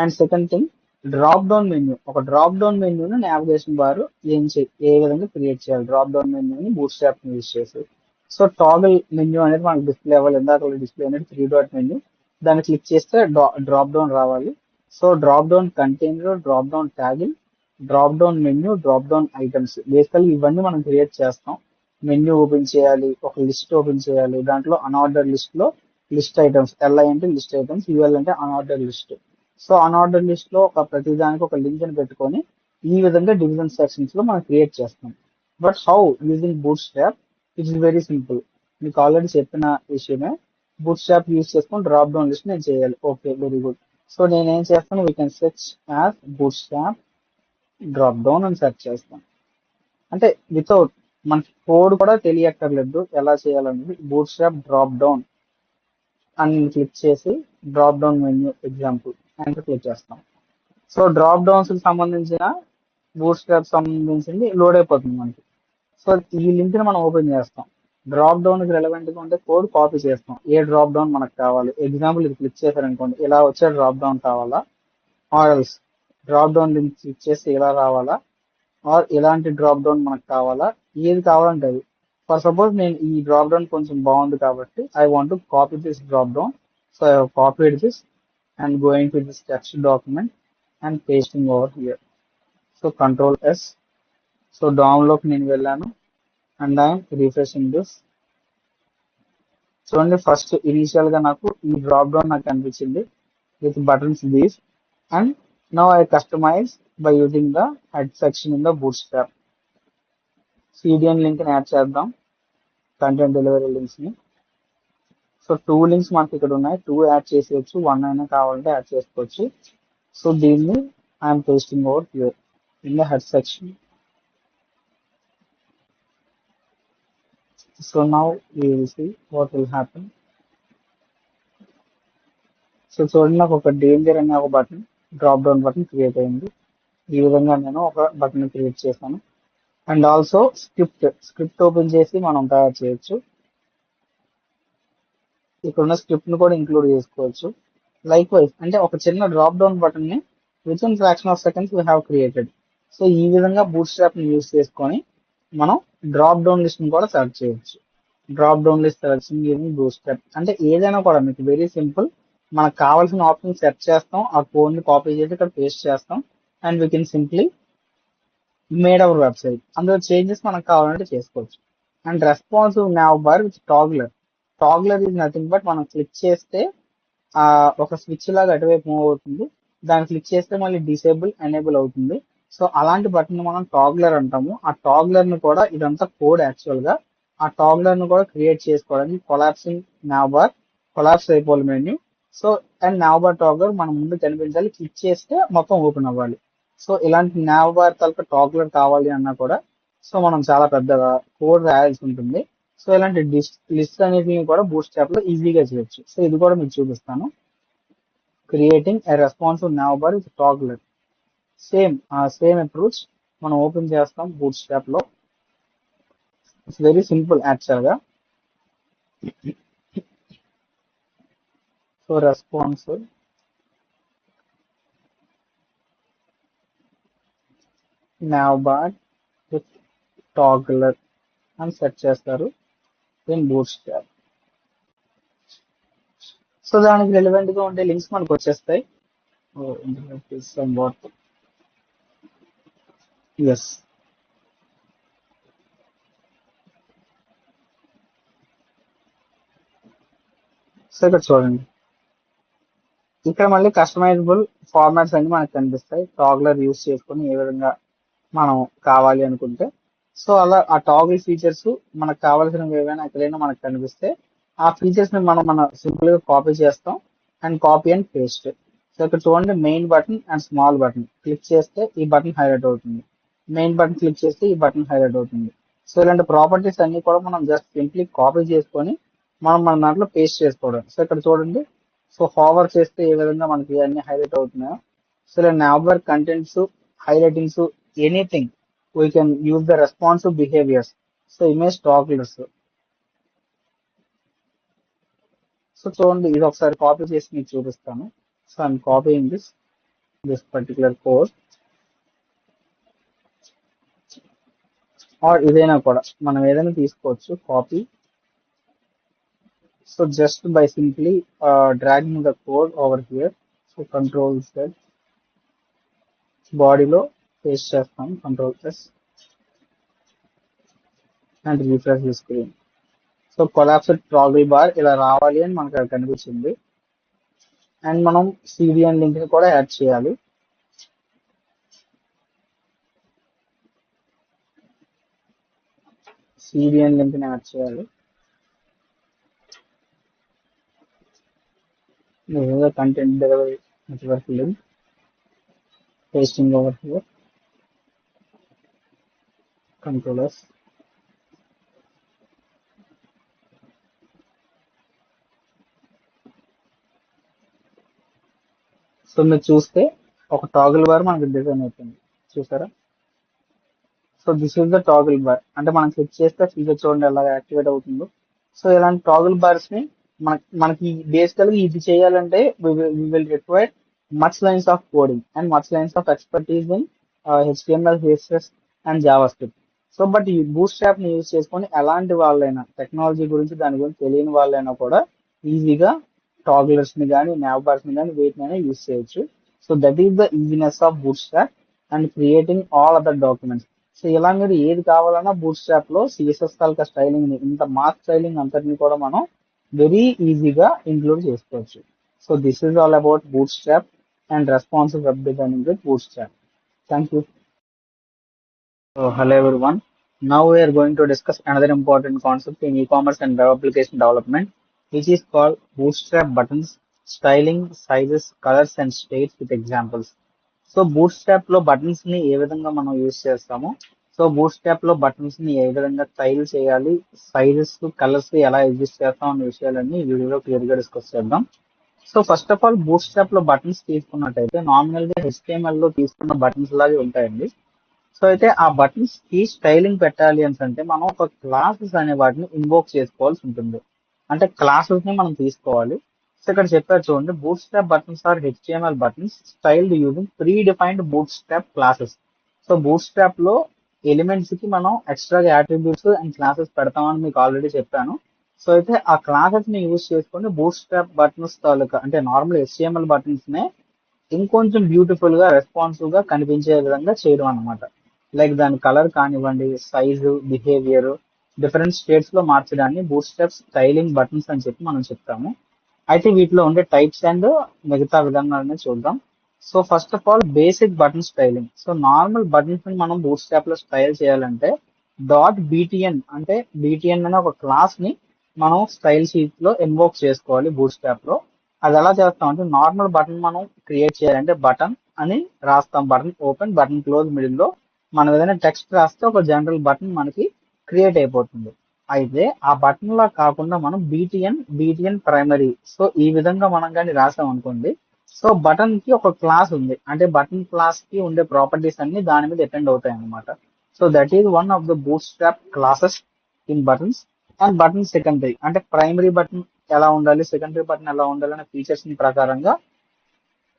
And second thing, drop down menu. ఒక drop down మెన్యూను నావిగేషన్ బార్ ఏ విధంగా క్రియేట్ చేయాలి డ్రాప్ డౌన్ మెన్యూని బూట్స్ట్రాప్ యూజ్ చేసి. సో టాగల్ మెన్యూ అనేది మనకు డిస్ప్లే అవ్వాలి. ఇందాక డిస్ప్లే అనేది 3 డాట్ మెన్యూ. దాన్ని క్లిక్ చేస్తే డ్రాప్ డౌన్ రావాలి. So drop down container, drop down toggle, drop down menu, drop down items, basically ఇవన్నీ మనం క్రియేట్ చేస్తాం. మెన్యూ ఓపెన్ చేయాలి, ఒక లిస్ట్ ఓపెన్ చేయాలి, దాంట్లో అన్ఆర్డర్ లిస్ట్ లో లిస్ట్ ఐటమ్స్, LI అంటే లిస్ట్ ఐటమ్స్, UL అంటే unorder list. So unorder list లో ఒక ప్రతిదానికి ఒక లింక్ ని పెట్టుకొని ఈ విధంగా డివిజన్ సెక్షన్స్ లో మనం క్రియేట్ చేస్తాం. But how using bootstrap, it is very simple. మీకు ఆల్రెడీ చెప్పిన విషయమే. బూట్స్ట్రాప్ యూజ్ చేసుకొని డ్రాప్ డౌన్ లిస్ట్ నేను చేయాలి. Okay, very good. సో నేను ఏం చేస్తాను, we can search as bootstrap drop down అని సెర్చ్ చేస్తాను. అంటే వితౌట్ మనకి కోడ్ కూడా తెలియక్కర్లేదు ఎలా చేయాలనేది. బూట్స్ట్రాప్ డ్రాప్ డౌన్ అని క్లిక్ చేసి డ్రాప్ డౌన్ మెన్యూ ఎగ్జాంపుల్ అంటే క్లిక్ చేస్తాం. సో డ్రాప్ డౌన్స్ కి సంబంధించిన బూట్స్ట్రాప్ సంబంధించింది లోడ్ అయిపోతుంది మనకి. సో ఈ లింక్ ని మనం ఓపెన్ చేస్తాం. డ్రాప్ డౌన్ కి రెలవెంట్ గా ఉంటే కోడ్ కాపీ చేస్తాం. ఏ డ్రాప్ డౌన్ మనకు కావాలి, ఎగ్జాంపుల్ ఇది క్లిక్ చేశారనుకోండి, ఇలా వచ్చే డ్రాప్ డౌన్ కావాలా, ఆర్ఎల్స్ డ్రాప్ డౌన్ లింక్ క్లిక్ చేసి ఇలా రావాలా, ఆర్ ఇలాంటి డ్రాప్ డౌన్ మనకు కావాలా, ఏది కావాలంటే అది. ఫర్ సపోజ్ నేను ఈ డ్రాప్ డౌన్ కొంచెం బాగుంది కాబట్టి I want to copy this drop down. So I copied this and going to this text document and pasting over here. So control S. So down లోకి నేను వెళ్ళాను అండ్ ఐఎమ్ రిఫ్రెషింగ్ దిస్. చూడండి, first initial గా నాకు ఈ drop down నాకు కనిపించింది with buttons these. And now I customize by using the head section in the bootstrap. CDN link ని యాడ్ చేద్దాం, కంటెంట్ డెలివరీ లింక్స్ ని. సో 2 లింక్స్ మనకి ఇక్కడ ఉన్నాయి, 2 యాడ్ చేసేయచ్చు, 1 అయినా కావాలంటే యాడ్ చేసుకోవచ్చు. సో దీన్ని I'm pasting over here in the head section. So now we will see what will happen. So చూడండి, నాకు ఒక డేంజర్ అనే ఒక button, drop down button create అయింది. ఈ విధంగా నేను ఒక బటన్ క్రియేట్ చేశాను. అండ్ ఆల్సో స్క్రిప్ట్ ఓపెన్ చేసి మనం తయారు చేయొచ్చు. ఇక్కడ ఉన్న స్క్రిప్ట్ ని కూడా ఇంక్లూడ్ చేసుకోవచ్చు. లైక్ వైజ్ అంటే ఒక చిన్న డ్రాప్ డౌన్ బటన్ ని with in fraction of seconds we have created. So ఈ విధంగా బూట్స్ట్రాప్ ని యూజ్ చేసుకొని మనం డ్రాప్ డౌన్ లిస్ట్ ని కూడా సెర్చ్ చేయొచ్చు. Drop down list searching using bootstrap అంటే ఏదైనా కూడా మీకు వెరీ సింపుల్. మనకు కావాల్సిన ఆప్షన్ సెర్చ్ చేస్తాం, ఆ కోడ్ ని కాపీ చేసి ఇక్కడ పేస్ట్ చేస్తాం and we can simply made our website. అందులో చేంజెస్ మనకు కావాలంటే చేసుకోవచ్చు. And responsive nav bar with toggler is nothing but మనం క్లిక్ చేస్తే ఒక స్విచ్ లాగా అటువైపు మూవ్ అవుతుంది. దాన్ని క్లిక్ చేస్తే మళ్ళీ డిసేబుల్ ఎనేబుల్ అవుతుంది. సో అలాంటి బటన్ మనం టాగ్లర్ అంటాము. ఆ టాగ్లర్ ని కూడా ఇదంతా కోడ్ యాక్చువల్ గా. ఆ టాగ్లర్ ని కూడా క్రియేట్ చేసుకోవడానికి కొలాప్సింగ్ nav బార్, కొలాప్స్ అయిపోవాలి menu. So and nav bar toggler మనం ముందు కనిపించాలి, క్లిక్ చేస్తే మొత్తం ఓపెన్ అవ్వాలి. సో ఇలాంటి nav బార్ తలక టాగ్లర్ కావాలి అన్నా కూడా సో మనం చాలా పెద్దగా కోడ్ రాయాల్సి ఉంటుంది. సో ఇలాంటి లిస్ట్ అన్నిటిని కూడా బూట్స్ట్రాప్ లో ఈజీగా చేయొచ్చు. సో ఇది కూడా మీకు చూపిస్తాను. Creating a responsive nav bar with toggler. Same approach. మనం ఓపెన్ చేస్తాం బూట్ స్ట్రాప్ లో. ఇట్స్ వెరీ సింపుల్ యాక్చువల్ గా. So response navbar with toggler అని సెట్ చేస్తారు ఇన్ బూట్ స్ట్రాప్. సో దానికి రిలవెంట్ గా ఉండే లింక్స్ మనకు వచ్చేస్తాయి. ఎస్. సో ఇక్కడ చూడండి, ఇక్కడ మళ్ళీ కస్టమైజబుల్ ఫార్మాట్స్ అన్ని మనకు కనిపిస్తాయి. టాగ్లర్ యూస్ చేసుకొని ఏ విధంగా మనం కావాలి అనుకుంటే, సో అలా ఆ టాగిల్ ఫీచర్స్ మనకు కావాల్సినవి ఏవైనా ఎక్కడైనా మనకు కనిపిస్తే ఆ ఫీచర్స్ ని మనం సింపుల్ గా కాపీ చేస్తాం and copy and paste. So ఇక్కడ చూడండి, main button and small button click చేస్తే ఈ బటన్ హైలైట్ అవుతుంది, మెయిన్ బటన్ క్లిక్ చేస్తే ఈ బటన్ హైలైట్ అవుతుంది. సో ఇలాంటి ప్రాపర్టీస్ అన్ని కూడా మనం జస్ట్ సింప్లీ కాపీ చేసుకొని మనం మన దాంట్లో పేస్ట్ చేసుకోవడం. సో ఇక్కడ చూడండి, సో హావర్ చేస్తే ఏ విధంగా మనకి అన్ని హైలైట్ అవుతున్నాయో, సో ఇలా navbar contents, highlightings, anything we can use the responsive behaviours. So image togglers. So చూడండి, ఇది ఒకసారి కాపీ చేసి మీకు చూపిస్తాను. So I'm copying this particular code. Or ఇదైనా కూడా మనం ఏదైనా తీసుకోవచ్చు copy. So just by simply dragging the code over here. So control set బాడీలో పేస్ట్ చేస్తాం, control plus and refresh the screen. So collapsed toggle bar ఇలా రావాలి అని మనకు అక్కడ కనిపించింది. అండ్ మనం సిడిఎన్ లింక్ ని కూడా యాడ్ చేయాలి. సిడిఎన్ లింక్ ని యాడ్ చేయాలి. Content delivery network link pasting over here, controllers. So మీరు చూస్తే ఒక టాగిల్ బార్ మనకి డిజైన్ అవుతుంది, చూసారా? So this is the toggle bar. అంటే మనం క్లిక్ చేస్తే ఫీచర్ చూడండి ఎలా యాక్టివేట్ అవుతుందో. సో ఇలాంటి టాగిల్ బార్స్ ని మనకి బేసికల్గా ఇది చేయాలంటే will require much lines of coding and much lines of expertise in HTML, CSS and Java script. So but ఈ బూట్ స్ట్రాప్ ని యూజ్ చేసుకొని ఎలాంటి వాళ్ళైనా, టెక్నాలజీ గురించి దాని గురించి తెలియని వాళ్ళైనా కూడా ఈజీగా టాగ్లర్స్ ని కానీ, నావ్ బార్స్ ని కానీ వేటినైనా యూజ్ చేయొచ్చు. So that is the easiness of boot strap and creating all other documents. So ఇలా మీరు ఏది కావాలన్నా బూట్ స్ట్రాప్ లో CSS తాలూకా స్టైలింగ్ ని, ఇంత మాస్ స్టైలింగ్ అంతటిని కూడా మనం వెరీ ఈజీగా ఇంక్లూడ్ చేసుకోవచ్చు. So this is all about boot strap and responsive web designing with bootstrap. Thank you. So hello everyone. Now we are going to discuss another important concept in e-commerce and web application development, which is called bootstrap buttons, styling, sizes, colors and states with examples. So bootstrap లో buttons ని ఏ విధంగా మనం use చేస్తామో, so bootstrap లో buttons ని ఏ విధంగా style చేయాలి, sizes, colours ఎలా ఎగ్జిస్ట్ చేస్తాం అనే విషయాలన్నీ ఈ వీడియోలో క్లియర్ గా డిస్కస్ చేద్దాం. So first of all boot strap లో బటన్స్ తీసుకున్నట్టయితే నార్మల్ గా HTML లో తీసుకున్న బటన్స్ లాగే ఉంటాయండి. సో అయితే ఆ బటన్స్ కి స్టైలింగ్ పెట్టాలి అని అంటే మనం ఒక క్లాసెస్ అనే వాటిని ఇన్వోక్ చేసుకోవాల్సి ఉంటుంది. అంటే క్లాసెస్ ని మనం తీసుకోవాలి. సో ఇక్కడ చెప్పారు చూడండి, bootstrap buttons are HTML buttons styled using predefined bootstrap classes. So bootstrap లో ఎలిమెంట్స్ కి మనం ఎక్స్ట్రాగా అట్రిబ్యూట్స్ అండ్ క్లాసెస్ పెడతామని మీకు ఆల్రెడీ చెప్పాను. సో అయితే ఆ క్లాసెస్ ని యూజ్ చేసుకొని బూట్ స్ట్రాప్ బటన్స్ తాలూకా అంటే నార్మల్ HTML బటన్స్ నే ఇంకొంచెం బ్యూటిఫుల్ గా, రెస్పాన్సివ్ గా కనిపించే విధంగా చేయడం అనమాట. లైక్ దాని కలర్ కానివ్వండి, సైజు, బిహేవియర్, డిఫరెంట్ స్టేట్స్ లో మార్చడాన్ని బూట్ స్ట్రాప్ స్టైలింగ్ బటన్స్ అని చెప్పి మనం చెప్తాము. అయితే వీటిలో ఉండే టైప్స్ అండ్ మిగతా విధానాలని చూద్దాం. So first of all basic button styling. So normal buttons ని మనం బూట్ స్ట్రాప్ లో స్టైల్ చేయాలంటే .btn అంటే btn అనే ఒక క్లాస్ ని మనం స్టైల్ షీట్ లో ఇన్వోక్ చేసుకోవాలి బూట్ స్ట్రాప్ లో. అది ఎలా చేస్తాం అంటే, నార్మల్ బటన్ మనం క్రియేట్ చేయాలంటే బటన్ అని రాస్తాం, button open, button close, middle లో మనం ఏదైనా టెక్స్ట్ రాస్తే ఒక జనరల్ బటన్ మనకి క్రియేట్ అయిపోతుంది. అయితే ఆ బటన్ లా కాకుండా మనం బీటీఎన్ ప్రైమరీ, సో ఈ విధంగా మనం కానీ రాసాం అనుకోండి, సో బటన్ కి ఒక క్లాస్ ఉంది, అంటే బటన్ క్లాస్ కి ఉండే ప్రాపర్టీస్ అన్ని దాని మీద డిపెండ్ అవుతాయి అన్నమాట. So that is one of the boot strap classes in buttons. And button secondary అంటే ప్రైమరీ బటన్ ఎలా ఉండాలి, సెకండరీ బటన్ ఎలా ఉండాలి అనే ఫీచర్స్ ప్రకారంగా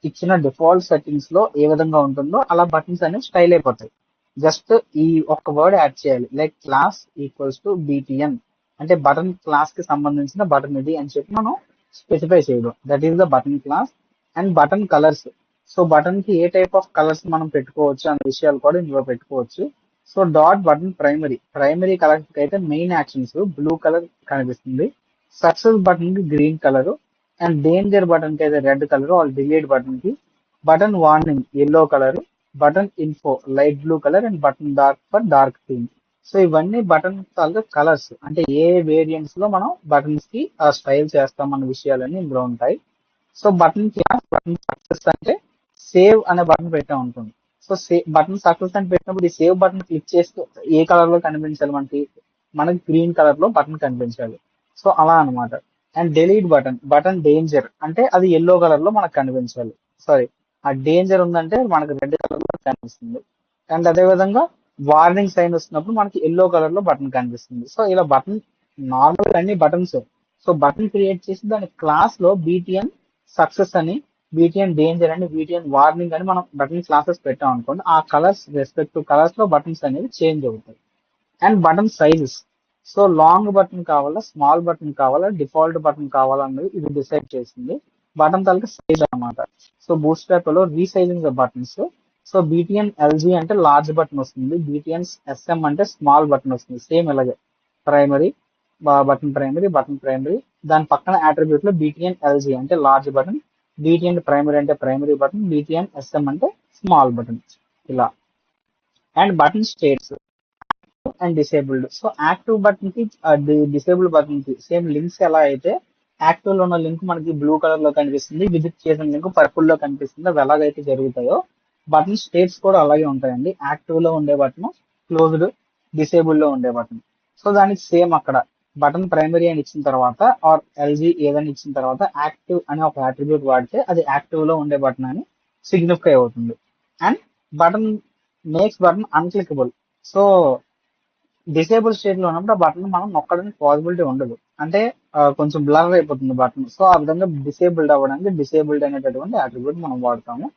ఇచ్చిన డిఫాల్ట్ సెట్టింగ్స్ లో ఏ విధంగా ఉంటుందో అలా బటన్స్ అనేవి స్టైల్ అయిపోతాయి. జస్ట్ ఈ ఒక్క వర్డ్ యాడ్ చేయాలి, like class equals to BTN, అంటే బటన్ క్లాస్ కి సంబంధించిన బటన్ ఇది అని చెప్పి మనం స్పెసిఫై చేయడం. That is the button class. And button colours, so button కి ఏ టైప్ ఆఫ్ కలర్స్ మనం పెట్టుకోవచ్చు అనే విషయాలు కూడా ఇందులో పెట్టుకోవచ్చు. So dot button primary colour కి అయితే మెయిన్ యాక్షన్స్ బ్లూ కలర్ కనిపిస్తుంది, సక్సెస్ బటన్ కి green colour, and danger button కి అయితే red colour, all delete button కి button warning yellow colour, button info light blue colour, and button dark for dark theme. So ఇవన్నీ button తాలూకా colours, అంటే ఏ variants లో మనం బటన్స్ కి స్టైల్ చేస్తాం అన్న విషయాలన్నీ ఇందులో ఉంటాయి. So button class button success అంటే సేవ్ అనే బటన్ పెట్టా ఉంటుంది. సో బటన్ సక్సెస్ అని పెట్టినప్పుడు ఈ సేవ్ బటన్ క్లిక్ చేస్తూ ఏ కలర్ లో కనిపించాలి, మనకి గ్రీన్ కలర్ లో బటన్ కనిపించాలి. సో అలా అన్నమాట. అండ్ డెలీట్ బటన్ డేంజర్ అంటే అది ఎల్లో కలర్ లో మనకు కనిపించాలి. సారీ, ఆ డేంజర్ ఉందంటే మనకు రెడ్ కలర్ లో కనిపిస్తుంది. అండ్ అదే విధంగా వార్నింగ్ సైన్ వస్తున్నప్పుడు మనకి ఎల్లో కలర్ లో బటన్ కనిపిస్తుంది. సో ఇలా బటన్ నార్మల్ అన్ని బటన్స్. సో బటన్ క్రియేట్ చేసి దాని క్లాస్ లో BTN సక్సెస్ అని, BTN డేంజర్ అని, BTN వార్నింగ్ అని మనం బటన్ క్లాసెస్ పెట్టాం అనుకోండి, ఆ కలర్స్ రెస్పెక్టివ్ కలర్స్ లో బటన్స్ అనేవి చేంజ్ అవుతాయి. And button sizes, so long button కావాలా, స్మాల్ బటన్ కావాలా, డిఫాల్ట్ బటన్ కావాలా అన్నది ఇది డిసైడ్ చేసింది. బటన్ తాలూకా సైజ్ అన్నమాట. సో బూట్ స్ట్రాప్ లో resizing the buttons. So BTN LG అంటే లార్జ్ బటన్ వస్తుంది, BTN SM అంటే స్మాల్ బటన్ వస్తుంది. సేమ్ ఇలాగే ప్రైమరీ బటన్ ప్రైమరీ, దాని పక్కన అట్రిబ్యూట్ లో BTN LG అంటే లార్జ్ బటన్, BTN ప్రైమరీ అంటే ప్రైమరీ బటన్, BTN SM అంటే స్మాల్ బటన్, ఇలా. And button states and disabled. So active button కి డిసేబుల్డ్ బటన్ కి సేమ్ లింక్స్ ఎలా అయితే యాక్టివ్ లో ఉన్న లింక్ మనకి బ్లూ కలర్ లో కనిపిస్తుంది, విజిట్ చేసిన లింక్ పర్పుల్ లో కనిపిస్తుంది, అవి ఎలాగైతే జరుగుతాయో బటన్ స్టేట్స్ కూడా అలాగే ఉంటాయండి. యాక్టివ్ లో ఉండే బటన్, క్లోజ్డ్, డిసేబుల్ లో ఉండే బటన్. సో దానికి సేమ్ అక్కడ బటన్ ప్రైమరీ అని ఇచ్చిన తర్వాత ఆర్ LG ఏదని ఇచ్చిన తర్వాత యాక్టివ్ అనే ఒక అట్రిబ్యూట్ వాడితే అది యాక్టివ్ లో ఉండే బటన్ అని సిగ్నిఫై అవుతుంది. And button makes button unclickable. So disable state లో ఉన్నప్పుడు ఆ బటన్ మనం నొక్కడానికి పాసిబిలిటీ ఉండదు, అంటే కొంచెం బ్లర్ అయిపోతుంది బటన్. సో ఆ విధంగా డిసేబుల్డ్ అవ్వడానికి డిసేబుల్డ్ అనేటటువంటి అట్రిబ్యూట్ మనం వాడతాము.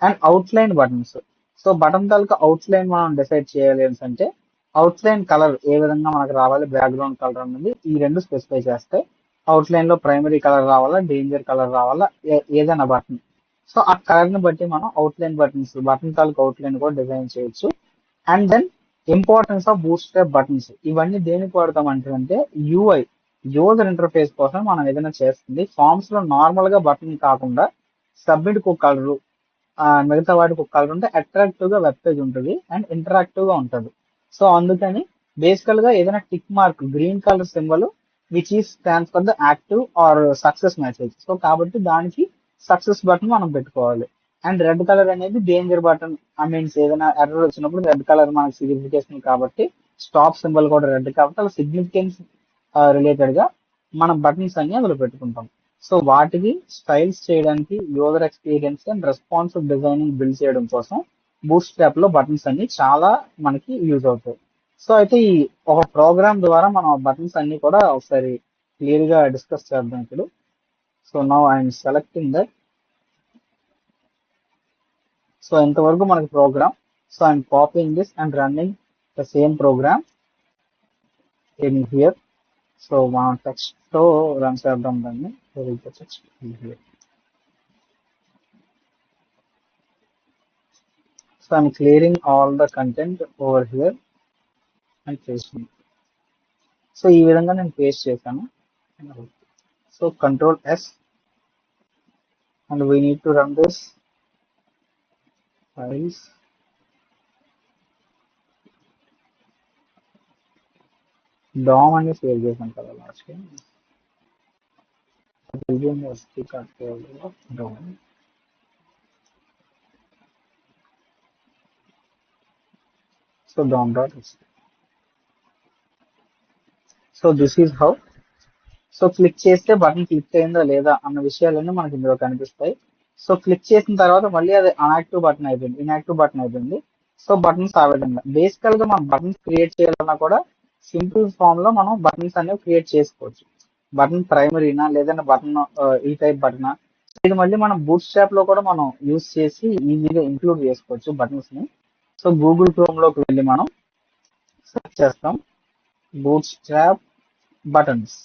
And outline buttons, so button తాలూకా అవుట్లైన్ మనం డిసైడ్ చేయాలి అంటే అవుట్లైన్ కలర్ ఏ విధంగా మనకు రావాలి, బ్యాక్గ్రౌండ్ కలర్ అనేది ఈ రెండు స్పెసిఫై చేస్తాయి. అవుట్లైన్ లో ప్రైమరీ కలర్ రావాలా, డేంజర్ కలర్ రావాలా, ఏదైనా బటన్. సో ఆ కలర్ ని బట్టి మనం అవుట్లైన్ బటన్ తాలూకా అవుట్లైన్ కూడా డిజైన్ చేయొచ్చు. And then importance of bootstrap buttons, ఇవన్నీ దేనికి వాడతాం అంటే UI యూజర్ ఇంటర్ఫేస్ కోసం మనం ఏదైనా చేస్తుంది. ఫార్మ్స్ లో నార్మల్ గా బటన్ కాకుండా సబ్మిట్ కు కలర్, మిగతా వాటికి ఒక కలర్ ఉంటే అట్రాక్టివ్ గా వెబ్ పేజ్ ఉంటుంది అండ్ ఇంటరాక్టివ్ గా ఉంటుంది. సో అందుకని బేసికల్ గా ఏదైనా tick mark green colour symbol which is stands for the active or success message. So కాబట్టి దానికి సక్సెస్ బటన్ మనం పెట్టుకోవాలి. అండ్ రెడ్ కలర్ అనేది డేంజర్ బటన్, మీన్స్ ఏదైనా ఎర్రర్ వచ్చినప్పుడు రెడ్ కలర్ మనకి సిగ్నిఫికేషన్ కాబట్టి, స్టాప్ సింబల్ కూడా రెడ్ కాబట్టి అలా సిగ్నిఫికెన్స్ రిలేటెడ్ గా మనం బటన్స్ అన్ని అందులో పెట్టుకుంటాం. సో వాటికి స్టైల్స్ చేయడానికి, user experience and responsive designing build చేయడం కోసం బూట్ స్ట్రాప్ లో బటన్స్ అన్ని చాలా మనకి యూజ్ అవుతాయి. సో అయితే ఈ ఒక ప్రోగ్రామ్ ద్వారా మనం బటన్స్ అన్ని కూడా ఒకసారి క్లియర్ గా డిస్కస్ చేద్దాం ఇప్పుడు. So now I'm selecting that. So ఇంతవరకు మనకి program. So I'm copying this and running the same program in here. So మనం టెక్స్ట్ తో రన్ చేద్దాం దాన్ని. Text here. So I'm clearing all the content over here and pasting. So ఈ విధంగా నేను paste చేశాను. So control S and we need to run this files. DOM అని save చేశాను కదా లాస్ట్ కి. SD card folder DOM. So DOM.txt. So this is how. So click చేస్తే button click అయిందా లేదా అన్న విషయాలన్నీ మనకి ఇందులో కనిపిస్తాయి. సో క్లిక్ చేసిన తర్వాత మళ్ళీ అది అన్యాక్టివ్ బటన్ అయిపోయింది, ఇన్యాక్టివ్ బటన్ అయిపోయింది. సో బటన్స్ ఆ విధంగా బేసికల్ గా మనం బటన్స్ క్రియేట్ చేయాలన్నా కూడా సింపుల్ ఫామ్ లో మనం బటన్స్ అనేవి క్రియేట్ చేసుకోవచ్చు. బటన్ ప్రైమరీనా లేదంటే బటన్ ఈ టైప్ బటనా, ఇది మళ్ళీ మనం బూట్ స్ట్రాప్ లో కూడా మనం యూస్ చేసి ఈజీగా ఇంక్లూడ్ చేసుకోవచ్చు బటన్స్ ని. సో గూగుల్ క్రోమ్ లోకి వెళ్ళి మనం సెర్చ్ చేస్తాం బూట్ స్ట్రాప్ బటన్స్.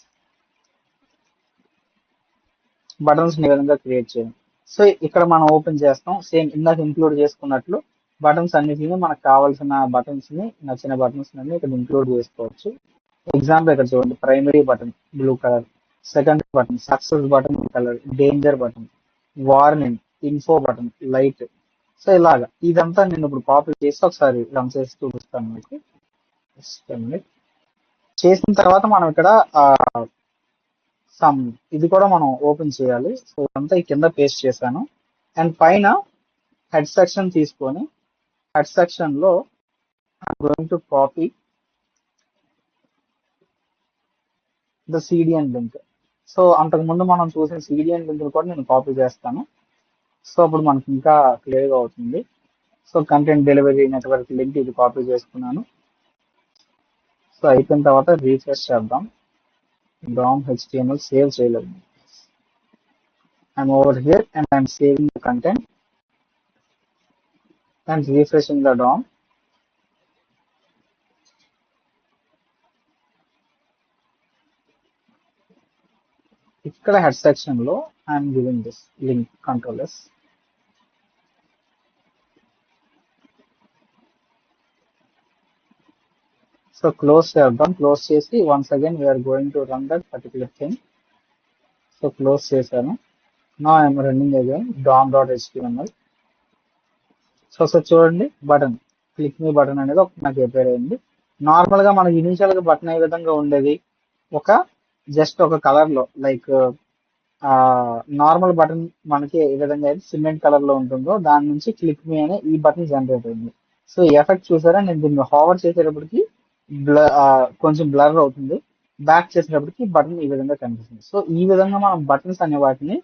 బటన్స్ ఈ విధంగా క్రియేట్ చేయండి. సో ఇక్కడ మనం ఓపెన్ చేస్తాం, సేమ్ ఇందాక ఇంక్లూడ్ చేసుకున్నట్లు బటన్స్ అన్నిటిని మనకు కావాల్సిన బటన్స్ ని, నచ్చిన బటన్స్ అన్ని ఇక్కడ ఇంక్లూడ్ చేసుకోవచ్చు. ఎగ్జాంపుల్ ఇక్కడ చూడండి, primary button blue colour, secondary button success button colour, danger button, warning, info button light. So ఇలాగా ఇదంతా నేను ఇప్పుడు కాపీ చేసి ఒకసారి రన్ చేసి చూపిస్తాను మీకు. చేసిన తర్వాత మనం ఇక్కడ సమ్ ఇది కూడా మనం ఓపెన్ చేయాలి. సో ఇదంతా ఈ కింద పేస్ట్ చేశాను. అండ్ పైన హెడ్ సెక్షన్ తీసుకొని హెడ్ సెక్షన్ లో going to copy the CDN link. So అంతకు ముందు మనం చూసిన సిడిఎన్ లింక్ కూడా నేను కాపీ చేస్తాను. సో అప్పుడు మనకి ఇంకా క్లియర్ గా అవుతుంది. So content delivery network link ఇది కాపీ చేసుకున్నాను. సో అయిపోయిన తర్వాత రీఫ్రెష్ చేద్దాం. DOM HTML సేవ్ చేయలేదు. I'm over here and I'm saving the content and refreshing the DOM. ఇక్కడ హెడ్ సెక్షన్ లో I'm giving this link control S. So close చేద్దాం. Close చేసి once again we're going to run that particular thing. So close చేశాను. Now I'm running again DOM.html. So చూడండి button click me button అనేది ఒక నాకు appear అయింది. Normal గా మనకి ఇనిషియల్ గా బటన్ ఏ విధంగా ఉండేది, ఒక జస్ట్ ఒక కలర్ లో లైక్ నార్మల్ బటన్ మనకి ఏ విధంగా అయితే సిమెంట్ కలర్ లో ఉంటుందో దాని నుంచి క్లిక్ మీ అనే ఈ బటన్ జనరేట్ అయింది. సో ఈ ఎఫెక్ట్ చూసారా, నేను దీన్ని హోవర్ చేసేటప్పటికి కొంచెం బ్లర్ అవుతుంది, బ్యాక్ చేసేటప్పటికి బటన్ ఈ విధంగా కనిపిస్తుంది. సో ఈ విధంగా మనం బటన్స్ అనే వాటిని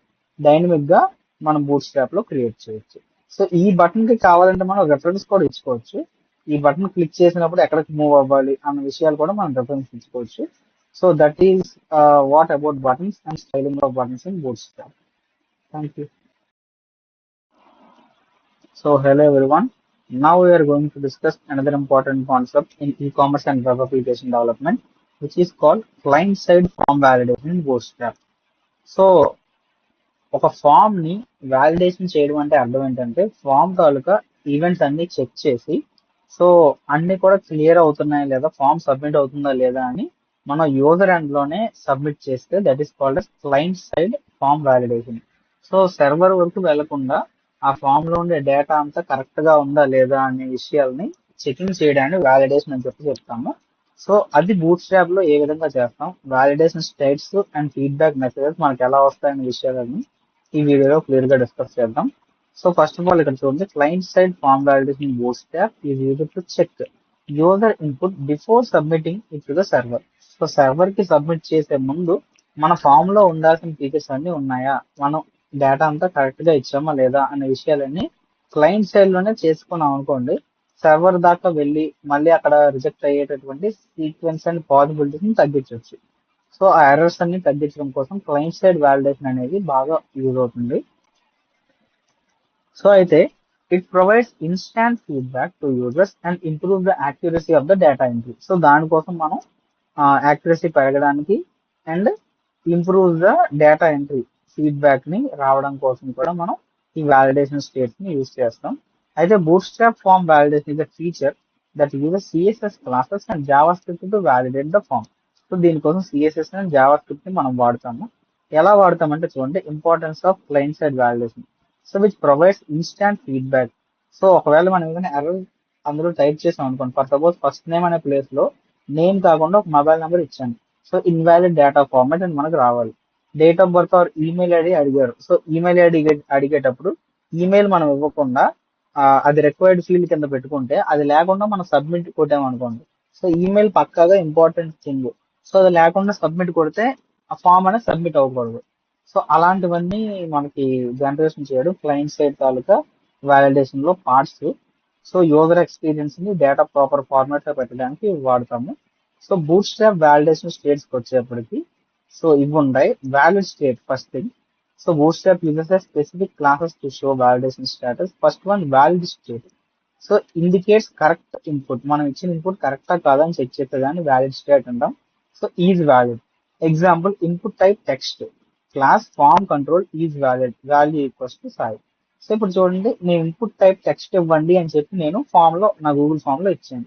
డైనమిక్ గా మనం బూట్ స్ట్రాప్ లో క్రియేట్ చేయొచ్చు. సో ఈ బటన్ కి కావాలంటే మనం రెఫరెన్స్ కూడా ఇచ్చుకోవచ్చు. ఈ బటన్ క్లిక్ చేసినప్పుడు ఎక్కడికి మూవ్ అవ్వాలి అన్న విషయాలు కూడా మనం రెఫరెన్స్ ఇచ్చుకోవచ్చు. So that is what about buttons and styling of buttons in bootstrap. Thank you. So hello everyone. Now we are going to discuss another important concept in e-commerce and web application development, which is called client-side form validation in Bootstrap. So ఒక form ని validation చేయడం అంటే అర్థం ఏంటంటే form తాలూకా events అన్ని check చేసి so అన్ని కూడా క్లియర్ అవుతున్నాయా లేదా, ఫామ్ సబ్మిట్ అవుతుందా లేదా అని మనం యూజర్ ఎండ్ లోనే సబ్మిట్ చేస్తే that is called as client side form validation. So server వరకు వెళ్లకుండా ఆ ఫామ్ లో ఉండే డేటా అంతా కరెక్ట్ గా ఉందా లేదా అనే విషయాల్ని చెకింగ్ చేయడానికి వాలిడేషన్ అని చెప్పి చెప్తాము. సో అది బూట్ స్ట్రాప్ లో ఏ విధంగా చేస్తాం, validation states and feedback messages మనకి ఎలా వస్తాయనే విషయాలని ఈ వీడియోలో క్లియర్ గా డిస్కస్ చేద్దాం. సో ఫస్ట్ ఆఫ్ ఆల్ ఇక్కడ చూడండి, client side form validation bootstrap is used to check user input before submitting it to the server. So server కి సబ్మిట్ చేసే ముందు మన ఫామ్ లో ఉండాల్సిన ఫీచర్స్ అన్ని ఉన్నాయా, మనం డేటా అంతా కరెక్ట్ గా ఇచ్చామా లేదా అనే విషయాలన్నీ క్లయింట్ సైడ్ లోనే చేసుకున్నాం అనుకోండి, సర్వర్ దాకా వెళ్ళి మళ్ళీ అక్కడ రిజెక్ట్ అయ్యేటటువంటి సీక్వెన్స్ అండ్ పాసిబిలిటీస్ ని తగ్గించవచ్చు. సో ఆ ఎర్రర్స్ అన్ని తగ్గించడం కోసం క్లయింట్ సైడ్ వాలిడేషన్ అనేది బాగా యూజ్ అవుతుంది. సో అయితే it provides instant feedback to users and improve the accuracy of the data entry. So దానికోసం మనం యాక్యురసీ పెరగడానికి and improve the data entry feedback ని రావడం కోసం కూడా మనం ఈ వాలిడేషన్ స్టేట్స్ ని యూజ్ చేస్తాం. అయితే bootstrap form validation is a feature that uses CSS classes and JavaScript to validate the form. So దీనికోసం CSS అండ్ జావా స్క్రిప్ట్ ని మనం వాడతాము. ఎలా వాడతామంటే చూడండి, importance of client side validation. So which provides instant feedback. So ఒకవేళ మనం ఏదైనా ఎర్రర్ అందులో టైప్ చేసాం అనుకోండి, ఫర్ సపోజ్ ఫస్ట్ నేమ్ అనే ప్లేస్ లో నేమ్ కాకుండా ఒక మొబైల్ నెంబర్ ఇచ్చాను, సో ఇన్వాలిడ్ డేటా ఫార్మాట్ అని మనకు రావాలి. Date of birth are email ID అడిగారు, సో ఈమెయిల్ ఐడి అడిగేటప్పుడు ఈమెయిల్ మనం ఇవ్వకుండా అది రిక్వైర్డ్ ఫీల్డ్ కింద పెట్టుకుంటే, అది లేకుండా మనం సబ్మిట్ కొట్టామనుకోండి, సో ఈమెయిల్ పక్కాగా ఇంపార్టెంట్ థింగ్. సో అది లేకుండా సబ్మిట్ కొడితే ఆ ఫామ్ అనేది సబ్మిట్ అవ్వకూడదు. సో అలాంటివన్నీ మనకి జనరేషన్ చేయడం క్లయింట్ సైడ్ తాలూకా వాలిడేషన్ లో పార్ట్స్. సో యూజర్ ఎక్స్పీరియన్స్ ని డేటా ప్రాపర్ ఫార్మాట్ లో పెట్టడానికి వాడతాము. So boot strap validation states కి వచ్చేప్పటికి సో ఇవి ఉన్నాయి. Valid state first thing. So boot strap uses specific classes to show validation status. First one valid state. So indicates correct input, మనం ఇచ్చిన input కరెక్టా కాదా అని చెక్ చేసేదాన్ని వ్యాలిడ్ స్టేట్ అంటాం. So is valid. Example input type text, class form control is valid, value equals to Sai. So ఇప్పుడు చూడండి, నేను ఇన్పుట్ టైప్ టెక్స్ట్ ఇవ్వండి అని చెప్పి నేను ఫామ్ లో నా గూగుల్ ఫామ్ లో ఇచ్చాను,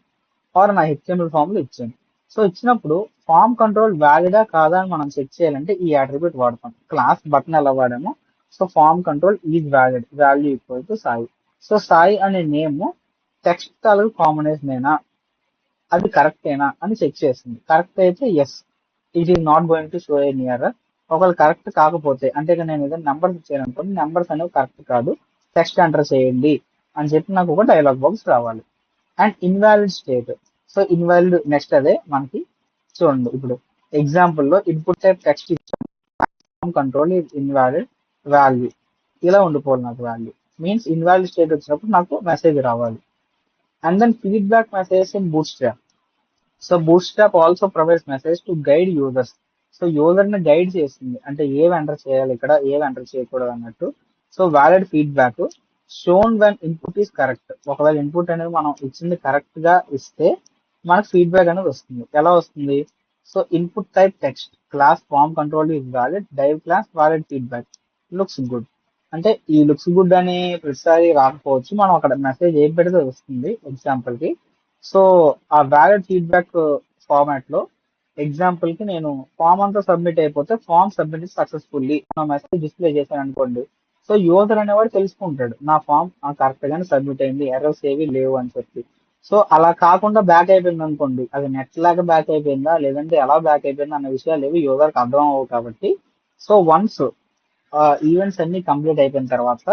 ఆర్ నా హెచ్టిఎంఎల్ ఫామ్ లో ఇచ్చాను. సో ఇచ్చినప్పుడు ఫామ్ కంట్రోల్ వ్యాలిడా కాదా అని మనం చెక్ చేయాలంటే ఈ అట్రిబ్యూట్ వాడతాం. క్లాస్ బటన్ ఎలా వాడామో, so form control is valid, value equal to Sai. So Sai అనే నేమ్ టెక్స్ట్ తాలూకు కాంబినేషన్ అయినా అది కరెక్టేనా అని చెక్ చేస్తుంది. కరెక్ట్ అయితే yes, it is not going to show any error. ఒకవేళ కరెక్ట్ కాకపోతే, అంటే ఇక నేను ఏదైనా నెంబర్స్ ఇచ్చాను అనుకోండి, నెంబర్స్ అనేవి కరెక్ట్ కాదు, టెక్స్ట్ ఎంటర్ చేయండి అని చెప్పి నాకు ఒక డైలాగ్ బాక్స్ రావాలి. And invalid state. So invalid next అదే మనకి చూడండి, ఇప్పుడు ఎగ్జాంపుల్ లో ఇన్పుట్ టైప్ టెక్స్ట్ ఇచ్చాము, కంట్రోల్ ఈజ్ ఇన్వాలిడ్, వాల్యూ ఇలా ఉండిపోవాలి నాకు. వాల్యూ మీన్స్ ఇన్వాలిడ్ స్టేట్ వచ్చినప్పుడు నాకు మెసేజ్ రావాలి. And then feedback message in bootstrap. So bootstrap also provides message to guide users. So user ని guide చేస్తుంది, అంటే ఏవి ఎంటర్ చేయాలి ఇక్కడ, ఏవి ఎంటర్ చేయకూడదు అన్నట్టు. So valid feedback shown when input is correct. ఒకవేళ ఇన్పుట్ అనేది మనం ఇచ్చింది కరెక్ట్ గా ఇస్తే మనకు ఫీడ్బ్యాక్ అనేది వస్తుంది. ఎలా వస్తుంది? So input type text, class form control is valid, div class valid feedback, looks good. అంటే ఈ లుక్స్ గుడ్ అని ప్రతిసారి రాకపోవచ్చు, మనం అక్కడ మెసేజ్ ఏం పెడితే వస్తుంది. ఎగ్జాంపుల్ కి సో ఆ వ్యాలిడ్ ఫీడ్బ్యాక్ ఫార్మాట్ లో ఎగ్జాంపుల్ కి నేను ఫామ్ అంతా సబ్మిట్ అయిపోతే ఫామ్ సబ్మిట్ సక్సెస్ఫుల్లీ నా మెసేజ్ డిస్ప్లే చేశాను అనుకోండి, సో యూజర్ అనేవాడు తెలుసుకుంటాడు నా ఫామ్ కరెక్ట్ గానే సబ్మిట్ అయింది, ఎర్రర్స్ ఏవి లేవు అని చెప్పి. సో అలా కాకుండా బ్యాక్ అయిపోయింది అనుకోండి, అది నెట్ లాగా బ్యాక్ అయిపోయిందా లేదంటే ఎలా బ్యాక్ అయిపోయిందా అన్న విషయాలు ఏవి యూజర్కి అర్థం అవ్వవు. కాబట్టి సో వన్స్ ఈవెంట్స్ అన్ని కంప్లీట్ అయిపోయిన తర్వాత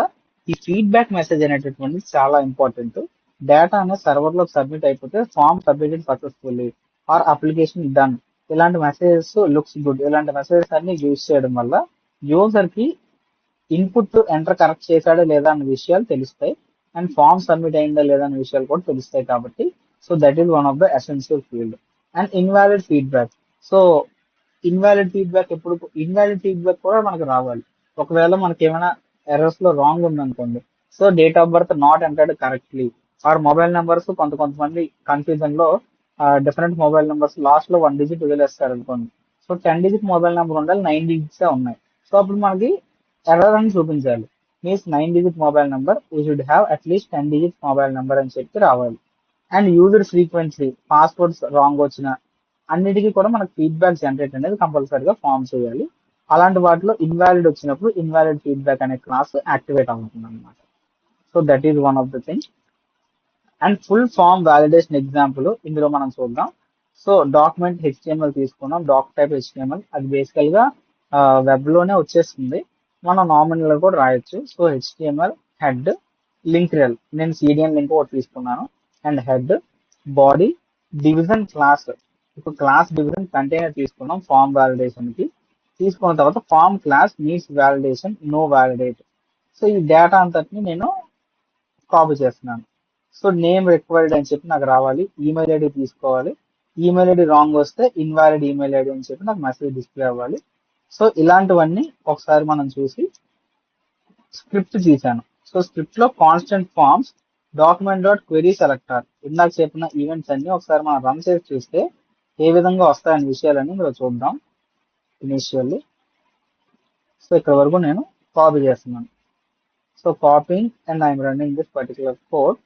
ఈ ఫీడ్బ్యాక్ మెసేజ్ అనేటటువంటిది చాలా ఇంపార్టెంట్. డేటా అనేది సర్వర్ లో సబ్మిట్ అయిపోతే form submitted successfully or application done, ఇలాంటి మెసేజెస్, లుక్స్ గుడ్, ఇలాంటి మెసేజెస్ అన్ని యూజ్ చేయడం వల్ల యూజర్ కి ఇన్పుట్ ఎంటర్ కరెక్ట్ చేశాడా లేదా అన్న విషయాలు తెలుస్తాయి, అండ్ ఫామ్ సబ్మిట్ అయిందా లేదా అన్న విషయాలు కూడా తెలుస్తాయి. కాబట్టి so that is one of the essential field. And invalid feedback. So invalid feedback ఎప్పుడు, ఇన్వాలిడ్ ఫీడ్బ్యాక్ కూడా మనకు రావాలి. ఒకవేళ మనకి ఏమైనా ఎర్రర్స్ లో రాంగ్ ఉందనుకోండి, so date of birth not entered correctly, or mobile numbers కొంతమంది కన్ఫ్యూజన్ లో డిఫరెంట్ మొబైల్ నెంబర్స్ లాస్ట్ లో 1 డిజిట్ వదిలేస్తారు అనుకోండి. సో 10 డిజిట్ మొబైల్ నెంబర్ ఉండాలి, 9 డిజిట్స్ ఉన్నాయి. సో అప్పుడు మనకి ఎర్రర్ అని చూపించాలి. Means 9 digit mobile number, we should have at least 10 digit mobile number అని చెప్పి రావాలి. And user frequency, passwords wrong వచ్చిన అన్నిటికీ కూడా మనకు ఫీడ్బ్యాక్ జనరేట్ అనేది కంపల్సరీగా ఫామ్ చేయాలి. అలాంటి వాటిలో ఇన్వాలిడ్ వచ్చినప్పుడు ఇన్వాలిడ్ ఫీడ్బ్యాక్ అనే క్లాస్ యాక్టివేట్ అవుతుంది అనమాట. So that is one of the thing. And full form validation example ఇందులో మనం చూద్దాం. సో డాక్యుమెంట్ హెచ్టిఎంఎల్ తీసుకున్నాం, డాక్ టైప్ హెచ్టిఎంఎల్, అది బేసికల్ గా వెబ్ లోనే వచ్చేస్తుంది, మనం నామినల్ కూడా రాయొచ్చు. So HTML head link rel, నేను సిడిఎన్ లింక్ ఒకటి తీసుకున్నాను, and head body division class. ఇప్పుడు క్లాస్ డివిజన్ కంటైనర్ తీసుకున్నాం ఫామ్ వాలిడేషన్ కి. తీసుకున్న తర్వాత form class needs validation, no validate. So ఈ డేటా అంతటిని నేను కాపీ చేస్తున్నాను. సో నేమ్ రిక్వైర్డ్ అని చెప్పి నాకు రావాలి, ఈమెయిల్ ఐడి తీసుకోవాలి, ఈమెయిల్ ఐడి రాంగ్ వస్తే ఇన్వాలిడ్ ఈమెయిల్ ఐడి అని చెప్పి నాకు మెసేజ్ డిస్ప్లే అవ్వాలి. సో ఇలాంటివన్నీ ఒకసారి మనం చూసి స్క్రిప్ట్ తీసాను. సో స్క్రిప్ట్ లో constant forms document dot query selector, ఇందాక చెప్పిన ఈవెంట్స్ అన్ని ఒకసారి మనం రన్ చేసి చూస్తే ఏ విధంగా వస్తాయనే విషయాలన్నీ ఇందులో చూద్దాం. ఇనిషియల్లీ సో ఇక్కడ వరకు నేను కాపీ చేస్తున్నాను. So copying and I'm running this particular code,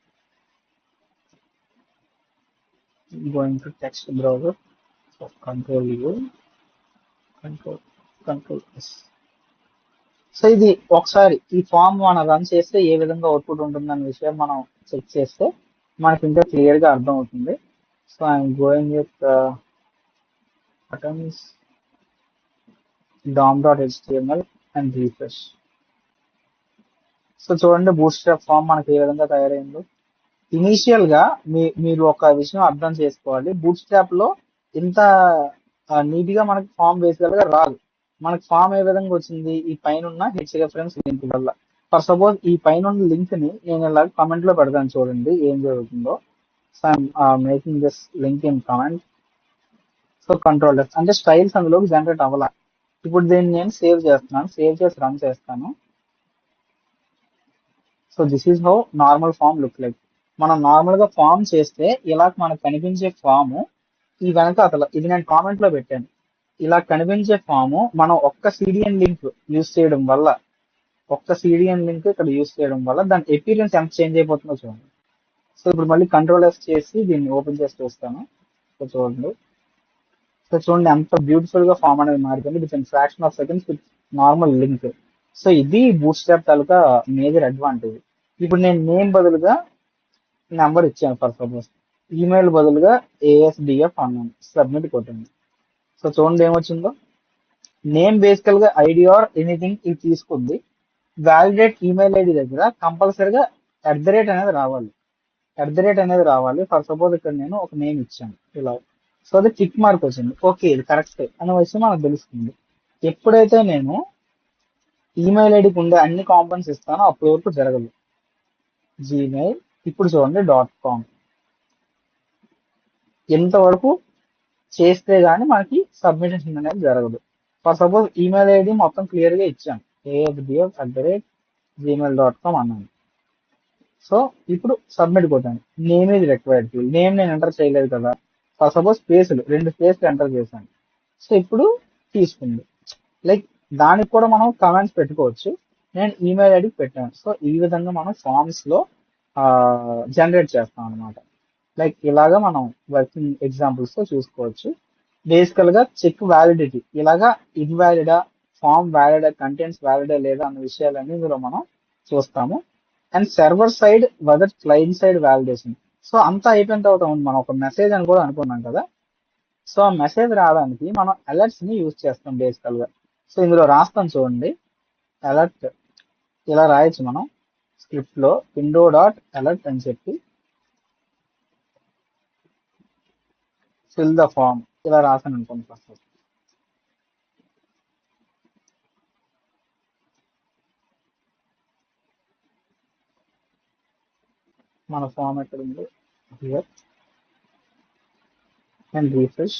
going to text browser. So control U, control S. So ఇది ఒకసారి ఈ ఫామ్ మనం రన్ చేస్తే ఏ విధంగా అవుట్పుట్ ఉంటుందన్న విషయం మనం చెక్ చేస్తే మనకి ఇంకా క్లియర్ గా అర్థం అవుతుంది. So I'm going with buttons dom.html and refresh. So చూడండి బూట్ స్ట్రాప్ ఫామ్ మనకి ఏ విధంగా తయారైందో. ఇనీషియల్ గా మీరు ఒక విషయం అర్థం చేసుకోవాలి, బూట్ స్ట్రాప్ లో ఇంత నీట్ గా మనకి ఫామ్ బేసికల్ గా రాదు. మనకి ఫామ్ ఏ విధంగా వచ్చింది, ఈ పైన ఉన్న హెచ్ రెఫరెన్స్ లింక్ వల్ల. ఫర్ సపోజ్ ఈ పైన ఉన్న లింక్ ని నేను ఇలా కమెంట్ లో పెడతాను, చూడండి ఏం జరుగుతుందో. So I'm making this link in comment. So control S అంటే స్టైల్స్ అందులోకి జనరేట్ అవ్వాల. ఇప్పుడు దీన్ని నేను సేవ్ చేస్తున్నాను, సేవ్ చేసి రన్ చేస్తాను. So this is how normal form look like. మనం నార్మల్ గా ఫామ్ చేస్తే ఇలా మనకు కనిపించే ఫామ్ ఈ వెనక అసలు ఇది నేను కామెంట్ లో పెట్టాను. ఇలా కనిపించే ఫామ్ మనం ఒక్క సిడిఎన్ లింక్ యూజ్ చేయడం వల్ల, ఇక్కడ యూజ్ చేయడం వల్ల దాని ఎపీరియన్స్ ఎంత చేంజ్ అయిపోతుందో చూడండి. సో ఇప్పుడు మళ్ళీ కంట్రోల్ ఎస్ చేసి దీన్ని ఓపెన్ చేసి చూస్తాను. సో చూడండి, ఎంత బ్యూటిఫుల్ గా ఫామ్ అనేది మారిపోయింది with in fraction of seconds with normal link. So ఇది బూట్ స్ట్రాప్ తాలూకా మేజర్ అడ్వాంటేజ్. ఇప్పుడు నేను నేమ్ బదులుగా నెంబర్ ఇచ్చాను ఫర్ సపోజ్, ఈమెయిల్ బదులుగా ఏఎస్డిఎఫ్ అన్నాను, సబ్మిట్ కొట్టాను. సో చూడండి ఏమొచ్చిందో. నేమ్ బేసికల్ గా ఐడి ఆర్ ఎనీథింగ్ ఇది తీసుకుంది. వ్యాలిడేట్ ఈమెయిల్ ఐడి దగ్గర కంపల్సరీగా @ అనేది రావాలి. ఫర్ సపోజ్ ఇక్కడ నేను ఒక నేమ్ ఇచ్చాను ఇలా. సో అది టిక్ మార్క్ వచ్చింది, ఓకే ఇది కరెక్ట్ అనే విషయం మనకు తెలుస్తుంది. ఎప్పుడైతే నేను ఈమెయిల్ ఐడికి ఉండే అన్ని కాంపోనెంట్స్ ఇస్తానో అప్పటి వరకు జరగదు. జీమెయిల్ ఇప్పుడు చూడండి .com ఎంతవరకు చేస్తే గానీ మనకి సబ్మిషన్ అనేది జరగదు. ఫర్ సపోజ్ ఈమెయిల్ ఐడి మొత్తం క్లియర్ గా ఇచ్చాను, AFDF@gmail.com అన్నాను. సో ఇప్పుడు సబ్మిట్ కొట్టాను. నేమ్ ఇది రిక్వైర్డ్ ఫీల్డ్, నేమ్ నేను ఎంటర్ చేయలేదు కదా. ఫర్ సపోజ్ స్పేసులు 2 స్పేస్లు ఎంటర్ చేశాను. సో ఇప్పుడు తీసుకుంది. లైక్ దానికి కూడా మనం కమెంట్స్ పెట్టుకోవచ్చు. నేను ఈమెయిల్ ఐడికి పెట్టాను. సో ఈ విధంగా మనం ఫామ్స్ లో జనరేట్ చేస్తాం అనమాట. లైక్ ఇలాగా మనం వర్కింగ్ ఎగ్జాంపుల్స్ తో చూసుకోవచ్చు. బేసికల్ గా చెక్ వ్యాలిడిటీ, ఇలాగా ఇన్వాలిడా, ఫామ్ వ్యాలిడా, కంటెంట్స్ వ్యాలిడా లేదా అన్న విషయాలన్నీ ఇందులో మనం చూస్తాము. And server side whether client side validation. So అంతా అయిపోయిన తర్వాత మనం ఒక మెసేజ్ అని కూడా అనుకున్నాం కదా. సో ఆ మెసేజ్ రావడానికి మనం అలర్ట్స్ ని యూజ్ చేస్తాం బేసికల్ గా. సో ఇందులో రాస్తాం చూడండి, అలర్ట్ ఇలా రాయొచ్చు మనం స్క్రిప్ట్ లో, window.alert అని చెప్పి ఫిల్ ద ఫామ్ ఇలా రాసాను అనుకోండి. ఫస్ట్ మన ఫామ్ ఎక్కడ ఉంది, హియర్ అండ్ రీఫ్రెష్.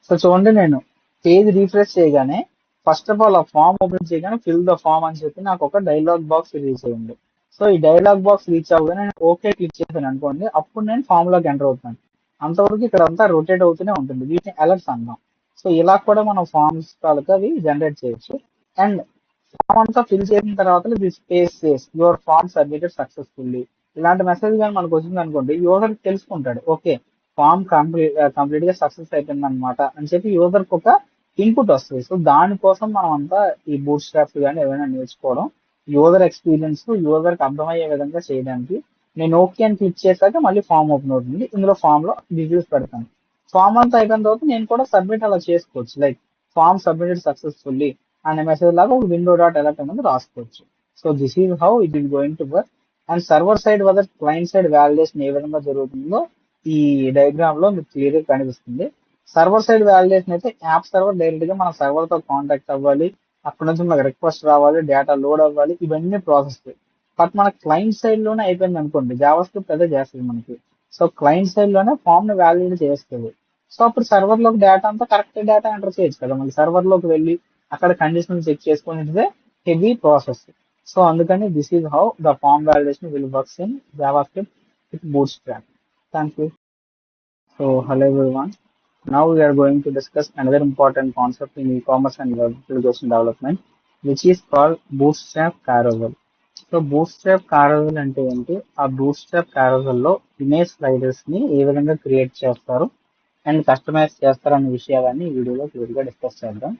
సో చూడండి నేను పేజ్ రీఫ్రెష్ చేయగానే ఫస్ట్ ఆఫ్ ఆల్ ఆ ఫామ్ ఓపెన్ చేయగానే ఫిల్ ద ఫామ్ అని చెప్పి నాకు ఒక డైలాగ్ బాక్స్ రీచ్ అయ్యింది. సో ఈ డైలాగ్ బాక్స్ రీచ్ అవ్వగానే నేను ఓకే క్లిక్ చేశాను అనుకోండి, అప్పుడు నేను ఫామ్ లోకి ఎంటర్ అవుతాను. అంతవరకు ఇక్కడ అంతా రొటేట్ అవుతూనే ఉంటుంది, వీటిని అలర్ట్స్ అంటాం. సో ఇలా కూడా మనం ఫామ్స్ తాలూకా అవి జనరేట్ చేయొచ్చు. అండ్ ఫామ్ అంతా ఫిల్ చేసిన తర్వాత space says your form submitted successfully ఇలాంటి మెసేజ్ కానీ మనకు వచ్చింది అనుకోండి, యూజర్ తెలుసుకుంటాడు, ఓకే ఫామ్ కంప్లీట్ గా సక్సెస్ అయిపోయింది అనమాట అని చెప్పి యూజర్ కి ఒక ఇన్పుట్ వస్తుంది. సో దానికోసం మనం అంతా ఈ బూట్ స్ట్రాప్స్ కానీ ఏమైనా నేర్చుకోవడం, యూజర్ ఎక్స్పీరియన్స్ యూజర్ కి అర్థమయ్యే విధంగా చేయడానికి. నేను ఓకే అని క్లిక్ చేశాక మళ్ళీ ఫామ్ ఓపెన్ అవుతుంది. ఇందులో ఫామ్ లో డీటెయిల్స్ పెడతాను. ఫామ్ అంతా అయిపోయిన తర్వాత నేను కూడా సబ్మిట్ అలా చేసుకోవచ్చు, లైక్ ఫామ్ సబ్మిటెడ్ సక్సెస్ఫుల్లీ అనే మెసేజ్ లాగా ఒక window.alert అనేది రాసుకోవచ్చు. So this is how it is going to work. And server side whether client side validation ఏ విధంగా జరుగుతుందో ఈ డయాగ్రామ్ లో మీకు క్లియర్ గా కనిపిస్తుంది. సర్వర్ సైడ్ వ్యాలిడేషన్ అయితే యాప్ సర్వర్ డైరెక్ట్ గా మన సర్వర్ తో కాంటాక్ట్ అవ్వాలి, అక్కడ నుంచి మనకు రిక్వెస్ట్ రావాలి, డేటా లోడ్ అవ్వాలి, ఇవన్నీ ప్రాసెస్. బట్ మన క్లయింట్ సైడ్ లోనే అయిపోయింది అనుకోండి, జావా స్క్రిప్ట్ అదే చేస్తుంది మనకి. సో క్లయింట్ సైడ్ లోనే ఫామ్ ని వ్యాలిడేట్ చేస్తుంది. సో అప్పుడు సర్వర్ లోకి డేటా అంతా కరెక్ట్ డేటా ఎంటర్ చేయొచ్చు కదా. మళ్ళీ సర్వర్ లోకి వెళ్ళి అక్కడ కండిషన్ చెక్ చేసుకునేదే హెవీ ప్రాసెస్. సో అందుకని this is how the form validation will works in JavaScript with bootstrap. Thank you. So hello everyone. Now we are going to discuss another important concept in e-commerce and web application development, which is called Bootstrap Carousel. So bootstrap carousel అంటే ఏంటి, ఆ bootstrap క్యారవెల్ లో image sliders ని ఏ విధంగా create చేస్తారు and customise చేస్తారు అనే విషయాలన్నీ ఈ వీడియోలో క్లియర్ గా డిస్కస్ చేద్దాం.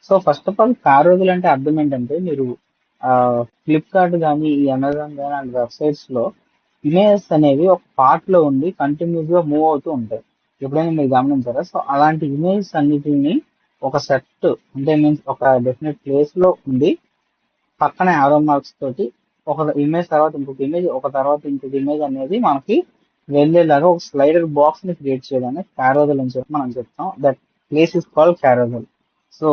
సో ఫస్ట్ ఆఫ్ ఆల్ క్యారవెల్ అంటే అర్థం ఏంటంటే, మీరు ఫ్లిప్కార్ట్ కానీ ఈ అమెజాన్ కానీ అండ్ వెబ్సైట్స్ లో ఇమేజెస్ అనేవి ఒక పార్ట్ లో ఉండి కంటిన్యూస్ గా మూవ్ అవుతూ ఉంటాయి. ఎప్పుడైనా మీరు గమనించారా? సో అలాంటి ఇమేజెస్ అన్నిటిని ఒక సెట్ అంటే మీన్స్ ఒక డెఫినెట్ ప్లేస్ లో ఉంది, పక్కనే ఆరో మార్క్స్ తోటి ఒక ఇమేజ్ తర్వాత ఇంకొక ఇమేజ్, ఒక తర్వాత ఇంకొక ఇమేజ్ అనేది మనకి వెళ్ళేలాగా ఒక స్లైడర్ బాక్స్ ని క్రియేట్ చేయడానికి క్యారోజల్ అని చెప్పి మనం చెప్తాం. That place is called carousel. So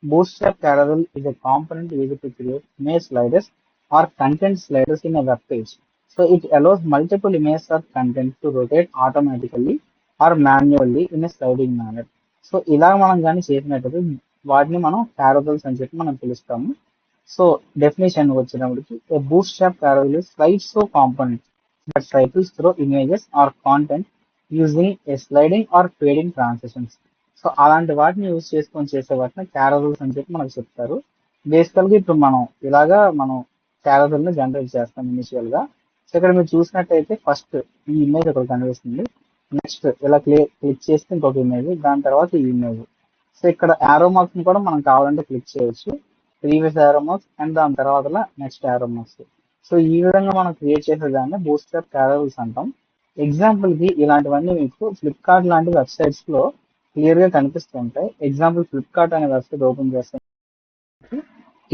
Bootstrap Carousel is a component used to create image sliders or content sliders in a web page. So it allows multiple images or content to rotate automatically or manually in a sliding manner. So ఇలా మనం కానీ చేసినట్టయితే వాటిని మనం carousels అని చెప్పి మనం పిలుస్తాము. సో డెఫినేషన్ వచ్చినప్పటికి a bootstrap carousel is slideshow component that cycles through images or content using a sliding or fading transitions. So అలాంటి వాటిని యూజ్ చేసుకొని చేసే వాటిని క్యారవెల్స్ అని చెప్పి మనకు చెప్తారు. బేసికల్ గా ఇప్పుడు మనం క్యారవెల్ ని జనరేట్ చేస్తాం ఇనిషియల్ గా. సో ఇక్కడ మీరు చూసినట్టయితే ఫస్ట్ ఈ ఇమేజ్ ఒకటి కనిపిస్తుంది. నెక్స్ట్ ఇలా క్లిక్ చేస్తే ఇంకొక ఇమేజ్, దాని తర్వాత ఈ ఇమేజ్. సో ఇక్కడ యారో మార్క్స్ ని కూడా మనం కావాలంటే క్లిక్ చేయొచ్చు, ప్రీవియస్ యారో మార్క్స్ అండ్ దాని తర్వాత నెక్స్ట్ యారో మార్క్స్. సో ఈ విధంగా మనం క్రియేట్ చేసేదాన్ని బూట్స్ట్రాప్ క్యారవెల్స్ అంటాం. ఎగ్జాంపుల్ కి ఇలాంటివన్నీ మీకు ఫ్లిప్కార్ట్ లాంటి వెబ్సైట్స్ లో క్లియర్ గా కనిపిస్తుంటాయి. ఎగ్జాంపుల్ ఫ్లిప్కార్ట్ అనే వెబ్సైట్ ఓపెన్ చేస్తే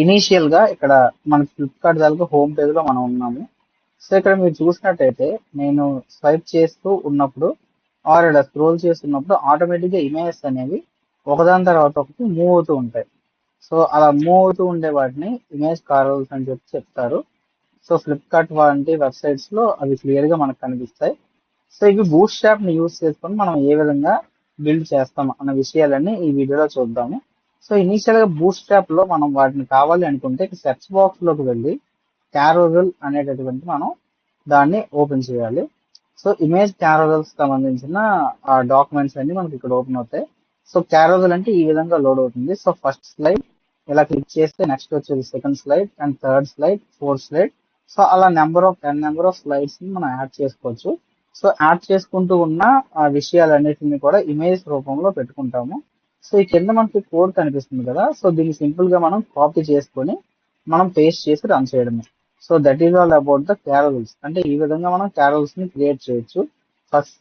ఇనీషియల్ గా ఇక్కడ మనకి ఫ్లిప్కార్ట్ దాకా హోమ్ పేజ్ లో మనం ఉన్నాము. సో ఇక్కడ మీరు చూసినట్టయితే నేను స్వైప్ చేస్తూ ఉన్నప్పుడు ఆర్ ఇలా స్క్రోల్ చేస్తున్నప్పుడు ఆటోమేటిక్ గా ఇమేజెస్ అనేవి ఒకదాని తర్వాత ఒకటి మూవ్ అవుతూ ఉంటాయి. సో అలా మూవ్ అవుతూ ఉండే వాటిని ఇమేజ్ కారవెల్స్ అని చెప్పి చెప్తారు. సో ఫ్లిప్కార్ట్ వంటి వెబ్సైట్స్ లో అవి క్లియర్ గా మనకు కనిపిస్తాయి. సో ఇవి బూట్స్ట్రాప్ ని యూజ్ చేసుకొని మనం ఏ విధంగా బిల్డ్ చేస్తాం అన్న విషయాలన్నీ ఈ వీడియోలో చూద్దాము. సో ఇనీషియల్ గా బూట్స్ట్రాప్ లో మనం వాటిని కావాలి అనుకుంటే సెర్చ్ బాక్స్ లోకి వెళ్ళి క్యారోజల్ అనేటటువంటి మనం దాన్ని ఓపెన్ చేయాలి. సో ఇమేజ్ క్యారోజల్స్ సంబంధించిన డాక్యుమెంట్స్ అన్ని మనకి ఇక్కడ ఓపెన్ అవుతాయి. సో క్యారోజల్ అంటే ఈ విధంగా లోడ్ అవుతుంది. సో ఫస్ట్ స్లైడ్ ఇలా క్లిక్ చేస్తే నెక్స్ట్ వచ్చేది second slide and third slide, fourth slide. So అలా నెంబర్ ఆఫ్ స్లైడ్స్ ని మనం యాడ్ చేసుకోవచ్చు. సో యాడ్ చేసుకుంటూ ఉన్న ఆ విషయాలన్నిటిని కూడా ఇమేజ్ రూపంలో పెట్టుకుంటాము. సో ఈ కింద మనకి కోడ్ కనిపిస్తుంది కదా, సో దీన్ని సింపుల్ గా మనం కాపీ చేసుకొని మనం పేస్ట్ చేసి రన్ చేయడమే. So that is all about the carousels. అంటే ఈ విధంగా మనం క్యారోజల్స్ ని క్రియేట్ చేయొచ్చు. ఫస్ట్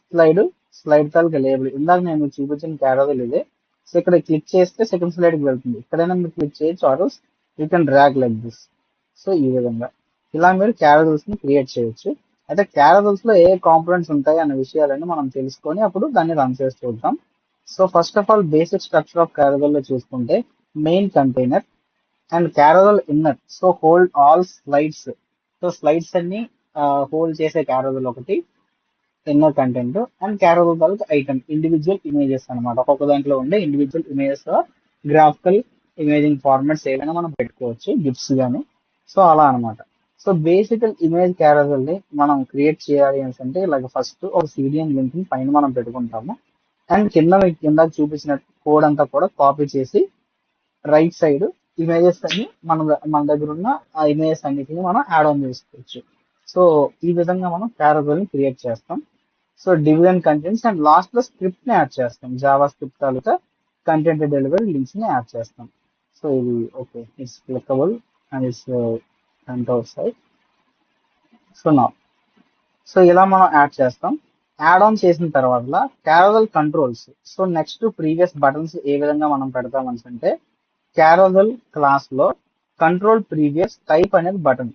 స్లైడ్ తాలూకా లేబుల్ ఇందాక నేను మీకు చూపించిన క్యారోజల్ ఇదే. సో ఇక్కడ క్లిక్ చేస్తే సెకండ్ స్లైడ్ కి వెళ్తుంది. ఎక్కడైనా మీరు క్లిక్ చేయొచ్చు, or else you can drag like this. So ఈ విధంగా ఇలా మీరు క్యారోజల్స్ ని క్రియేట్ చేయొచ్చు. అయితే క్యారవెల్స్ లో ఏ కాంపోనెంట్స్ ఉంటాయి అనే విషయాలన్నీ మనం తెలుసుకొని అప్పుడు దాన్ని రన్ చేసి చూద్దాం. So first of all basic structure of carousel లో చూసుకుంటే main container and carousel inner. So hold all slides. So slides అన్ని హోల్డ్ చేసే క్యారవెల్ ఒకటి ఇన్నర్ కంటెంట్ అండ్ క్యారవెల్ తాలూకు ఐటమ్ ఇండివిజువల్ ఇమేజెస్ అనమాట. ఒక్కొక్క దాంట్లో ఉండే individual images graphical imaging formats ఏదైనా మనం పెట్టుకోవచ్చు, గిఫ్ట్స్ గానీ. సో అలా అనమాట. సో బేసికల్ ఇమేజ్ క్యారవెల్ ని మనం క్రియేట్ చేయాలి అంటే ఇలాగ ఫస్ట్ ఒక సిడిఎన్ లింక్ ని పైన మనం పెట్టుకుంటాము. అండ్ కింద చూపించిన కోడ్ అంతా కూడా కాపీ చేసి రైట్ సైడ్ ఇమేజెస్ అన్ని మన దగ్గర ఉన్న ఆ ఇమేజెస్ అన్నిటిని మనం యాడ్ ఆన్ చేసుకోవచ్చు. సో ఈ విధంగా మనం క్యారవెల్ ని క్రియేట్ చేస్తాం. So division contents and last లో స్క్రిప్ట్ ని యాడ్ చేస్తాం. జావా స్క్రిప్ట్ తాలూకా కంటెంట్ డెలివరీ లింక్స్ ని యాడ్ చేస్తాం. సో ఇది okay, it's clickable and it's and outside. So ఇలా మనం యాడ్ చేస్తాం. యాడ్ ఆన్ చేసిన తర్వాత carousel controls. So next previous buttons ఏ విధంగా మనం పెడతామని అంటే క్యారవెల్ క్లాస్ లో కంట్రోల్ ప్రీవియస్ టైప్ అనేది బటన్.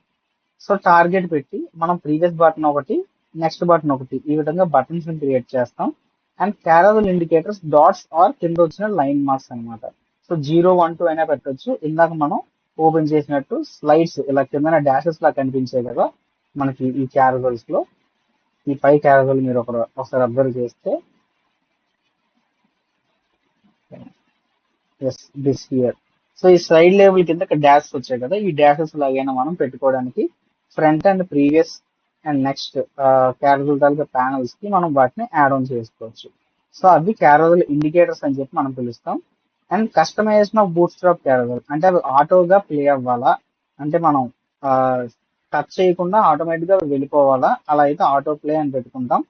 సో టార్గెట్ పెట్టి మనం ప్రీవియస్ బటన్ ఒకటి, నెక్స్ట్ బటన్ ఒకటి, ఈ విధంగా బటన్స్ ని క్రియేట్ చేస్తాం. అండ్ క్యారవెల్ ఇండికేటర్స్ డాట్స్ ఆర్ కింద వచ్చిన లైన్ మార్క్స్ అనమాట. సో 0, 1, 2 అయినా పెట్టొచ్చు. ఇందాక మనం ఓపెన్ చేసినట్టు స్లైడ్స్ ఇలా కింద డాషెస్ లా కనిపించాయి కదా మనకి ఈ క్యారవెల్స్ లో. ఈ 5 క్యారవెల్ మీరు ఒకసారి అబ్జర్వ్ చేస్తే ఎస్ దిస్ హియర్. సో ఈ స్లైడ్ లేబుల్ కింద డాషెస్ వచ్చాయి కదా, ఈ డాషెస్ లాగైనా మనం పెట్టుకోవడానికి front and previous and next carousel తాలూకా ప్యానల్స్ కి మనం వాటిని యాడ్ ఆన్ చేసుకోవచ్చు. సో అవి క్యారవెల్ ఇండికేటర్స్ అని చెప్పి మనం పిలుస్తాం. And customization of bootstrap carousel అంటే అవి ఆటోగా ప్లే అవ్వాలా, అంటే మనం టచ్ చేయకుండా ఆటోమేటిక్ గా వెళ్ళిపోవాలా, అలా అయితే ఆటో ప్లే అని పెట్టుకుంటాం.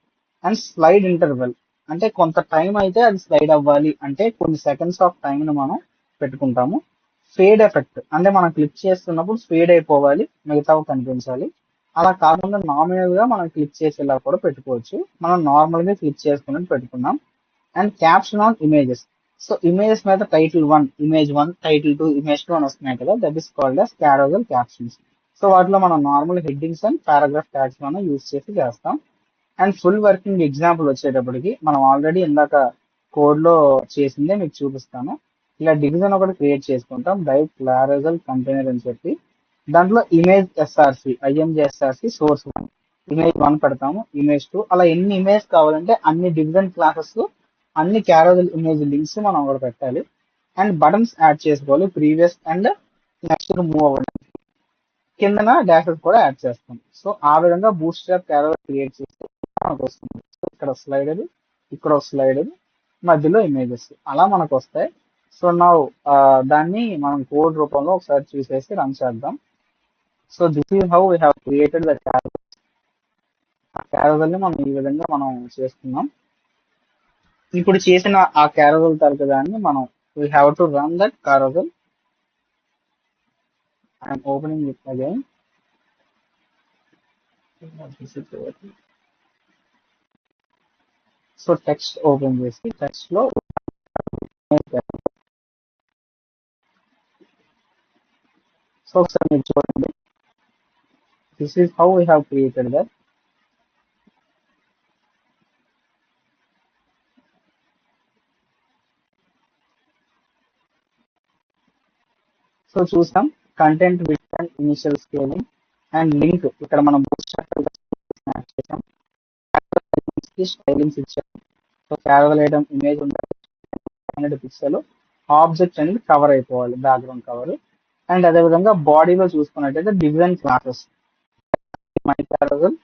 అండ్ స్లైడ్ ఇంటర్వెల్ అంటే కొంత టైం అయితే అది స్లైడ్ అవ్వాలి, అంటే కొన్ని సెకండ్స్ ఆఫ్ టైం ని మనం పెట్టుకుంటాము. ఫేడ్ ఎఫెక్ట్ అంటే మనం క్లిక్ చేస్తున్నప్పుడు ఫేడ్ అయిపోవాలి, మిగతావి కనిపించాలి. అలా కాకుండా నామినల్ గా మనం క్లిక్ చేసేలా కూడా పెట్టుకోవచ్చు. మనం నార్మల్ గా క్లిక్ చేసుకున్నట్టు పెట్టుకున్నాం. And caption on images. So images మీద టైటిల్ 1, ఇమేజ్ 1, టైటిల్ 2, ఇమేజ్ 2 అని వస్తున్నాయి కదా, that is called as carousel captions. So వాటిలో మనం normal headings and paragraph tags మనం యూజ్ చేసి చేస్తాం. అండ్ ఫుల్ వర్కింగ్ ఎగ్జాంపుల్ వచ్చేటప్పటికి మనం ఆల్రెడీ ఇందాక కోడ్ లో చేసిందే మీకు చూపిస్తాను. ఇలా డివిజన్ ఒకటి క్రియేట్ చేసుకుంటాం డైట్ క్లారజల్ కంటైనర్ అని చెప్పి. దాంట్లో image SRC IMG SRC source 1 image 1 పెడతాము, ఇమేజ్ 2 అలా ఎన్ని ఇమేజ్ కావాలంటే అన్ని డివిజన్ క్లాసెస్ అన్ని క్యారోజల్ ఇమేజ్ లింక్స్ మనం ఒకటి పెట్టాలి. అండ్ బటన్స్ యాడ్ చేసుకోవాలి ప్రీవియస్ అండ్ నెక్స్ట్ మూవ్ అవ్వడం. కిందన డాషెస్ కూడా యాడ్ చేస్తాం. సో ఆ విధంగా బూట్ స్ట్రాప్ క్యారోజల్ క్రియేట్ చేస్తే మనకు వస్తుంది. సో ఇక్కడ స్లైడర్, ఇక్కడ ఒక స్లైడర్, మధ్యలో ఇమేజెస్ అలా మనకు వస్తాయి. సో నా దాన్ని మనం కోడ్ రూపంలో ఒకసారి చూసేసి రన్ చేద్దాం. So this is how we have created the carousel. ఆ క్యారోజల్ ని మనం ఈ విధంగా మనం చేస్తున్నాం. ఇప్పుడు చేసిన ఆ క్యారోజల్ తరగతి దాన్ని మనం we have to run that carousel. I'm opening it again. So text open చేసి టెక్స్ట్ లో సో ఒకసారి మీరు చూడండి. This is how we have created that. So చూసాం content with and initial scaling and link ఇక్కడ మనం చేసాం. స్టైలింగ్స్ ఇచ్చాం. సో క్యారవల్ ఐటమ్ ఇమేజ్ ఉండాలి 100 పిక్సెల్, ఆబ్జెక్ట్ అనేది కవర్ అయిపోవాలి బ్యాక్గ్రౌండ్ కవర్. అండ్ అదేవిధంగా బాడీలో చూసుకున్నట్టయితే division classes my carousel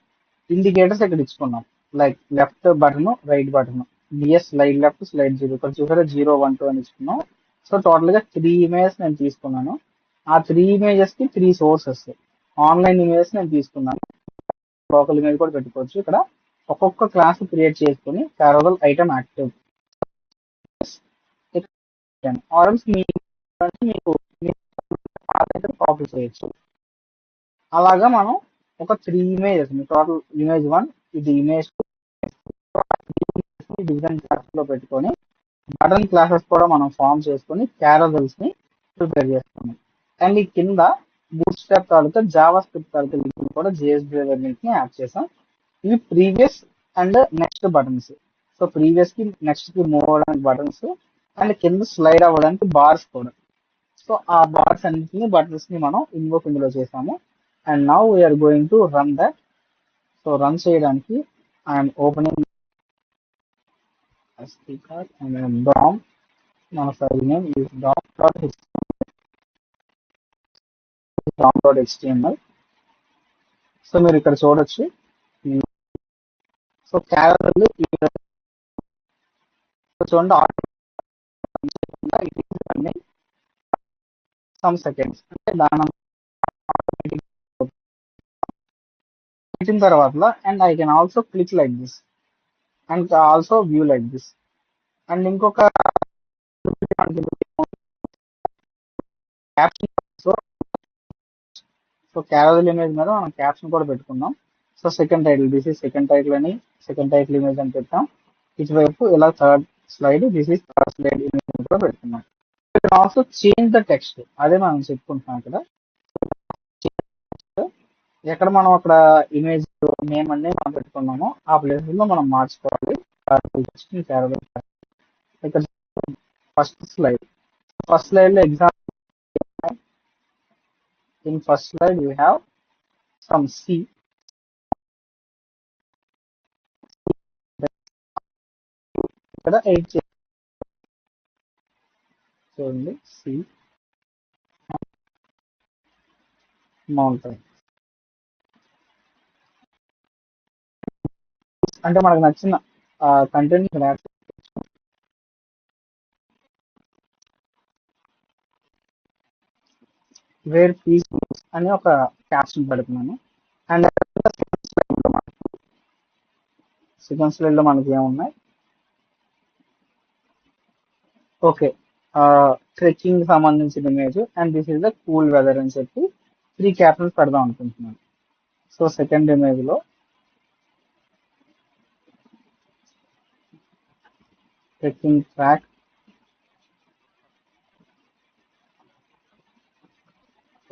indicators ఇక్కడ ఇచ్చుకున్నాం. Like left button, right button, DS slide left, slide 0, ఇక్కడ చూసారా 0, 1, 2 అని ఇచ్చుకున్నాం. సో టోటల్ గా 3 ఇమేజెస్ నేను తీసుకున్నాను. ఆ 3 ఇమేజెస్ కి 3 సోర్సెస్. ఆన్లైన్ ఇమేజెస్ నేను తీసుకున్నాను, లోకల్ ఇమేజ్ కూడా పెట్టుకోవచ్చు. ఇక్కడ ఒక్కొక్క క్లాస్ క్రియేట్ చేసుకుని క్యారవల్ ఐటమ్ యాక్టివ్ ఆర్ఎల్స్ మీకు కాపీ చేయొచ్చు. అలాగా మనం ఒక 3 ఇమేజెస్ టోటల్ ఇమేజ్ 1, ఇది ఇమేజ్ 2 డివిజన్ క్లాస్ లో పెట్టుకొని బటన్ క్లాసెస్ కూడా మనం ఫామ్ చేసుకొని క్యారవల్స్ ని ప్రిపేర్ చేసుకున్నాం. అండ్ ఈ కింద బూట్ స్ట్రాప్ తాలూకా జావా స్క్రిప్ట్ తాలూకా లింక్ కూడా జేఎస్ డ్రైవర్ లింక్ ని యాడ్ చేసాం. ఇవి previous and next buttons. So previous కి నెక్స్ట్ కి మూవ్ అవ్వడానికి బటన్స్ అండ్ కింద స్లైడ్ అవ్వడానికి బార్స్ కూడా. సో ఆ బార్స్ అన్నింటినీ బటన్స్ ని మనం ఇన్వోక్ ఇందులో చేసాము. And now we're going to run that. So run చేయడానికి ఐఎమ్ ఓపెనింగ్ DOM. మన ఫైల్ నేమ్ is dom.html. సో మీరు ఇక్కడ చూడొచ్చు. సో క్యారవల్ చూడండి సమ్ సెకండ్స్ అంటే దాని పెట్టిన తర్వాత and I can also click like this and also view like this. And ఇంకొక క్యాప్షన్. సో క్యారవల్ ఇమేజ్ మీద మనం క్యాప్షన్ కూడా పెట్టుకున్నాం. So second title, this is second title అని, సెకండ్ టైటిల్ ఇమేజ్ అని పెట్టాం. ఇటువైపు ఇలా third slide, this is third slide image కూడా పెట్టుకున్నాం. ఆల్సో చేంజ్ ద టెక్స్ట్, అదే మనం చెప్పుకుంటున్నాం ఇక్కడ. ఎక్కడ మనం అక్కడ ఇమేజ్ నేమ్ అనేది మనం పెట్టుకున్నామో ఆ ప్లేస్ లో మనం మార్చుకోవాలి. ఇక్కడ ఫస్ట్ స్లైడ్ లో example, in first slide we have some C. ఇక్కడ 8 చూడండి, C మౌంటైన్. అంటే మనకు నచ్చిన కంటెంట్ వేర్ పీస్ అని ఒక క్యాప్షన్ పెడుతున్నాను. అండ్ సెకండ్ స్లైడ్ లో మనకి ఏమున్నాయి, ఓకే ట్రెక్కింగ్ సంబంధించిన image and this is the cool weather అని చెప్పి 3 క్యాప్షన్స్ పెడదాం అనుకుంటున్నాను. సో సెకండ్ ఇమేజ్ లో ట్రెక్కింగ్ ట్రాక్,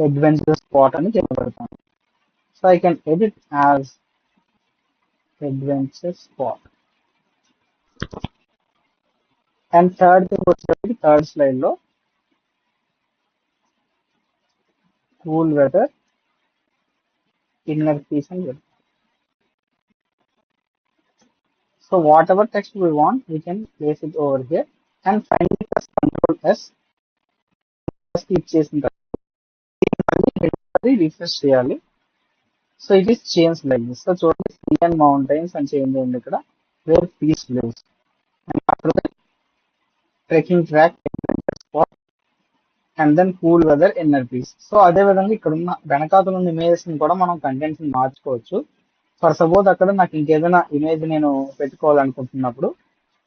అడ్వెంచర్ స్పాట్ అని చెప్పబడతాను. So I can edit as adventure spot. And third thing వచ్చేసరికి థర్డ్ స్లైడ్ లో cool weather, inner peace and weather. So whatever text we want, we can place it over here and finally press Control S. Keep chasing the refresh చేయాలి. So it is changed like this. So చూడండి sea and mountains and change అయింది ఇక్కడ where peace lives. And after that trekking track, adventure spot and then cool weather, inner peace. So అదే విధంగా ఇక్కడ ఉన్న వెనకాతల ఉన్న ఇమేజెస్ ని కూడా మనం కంటెంట్స్ ని మార్చుకోవచ్చు. ఫర్ సపోజ్ అక్కడ నాకు ఇంకేదైనా ఇమేజ్ నేను పెట్టుకోవాలనుకుంటున్నప్పుడు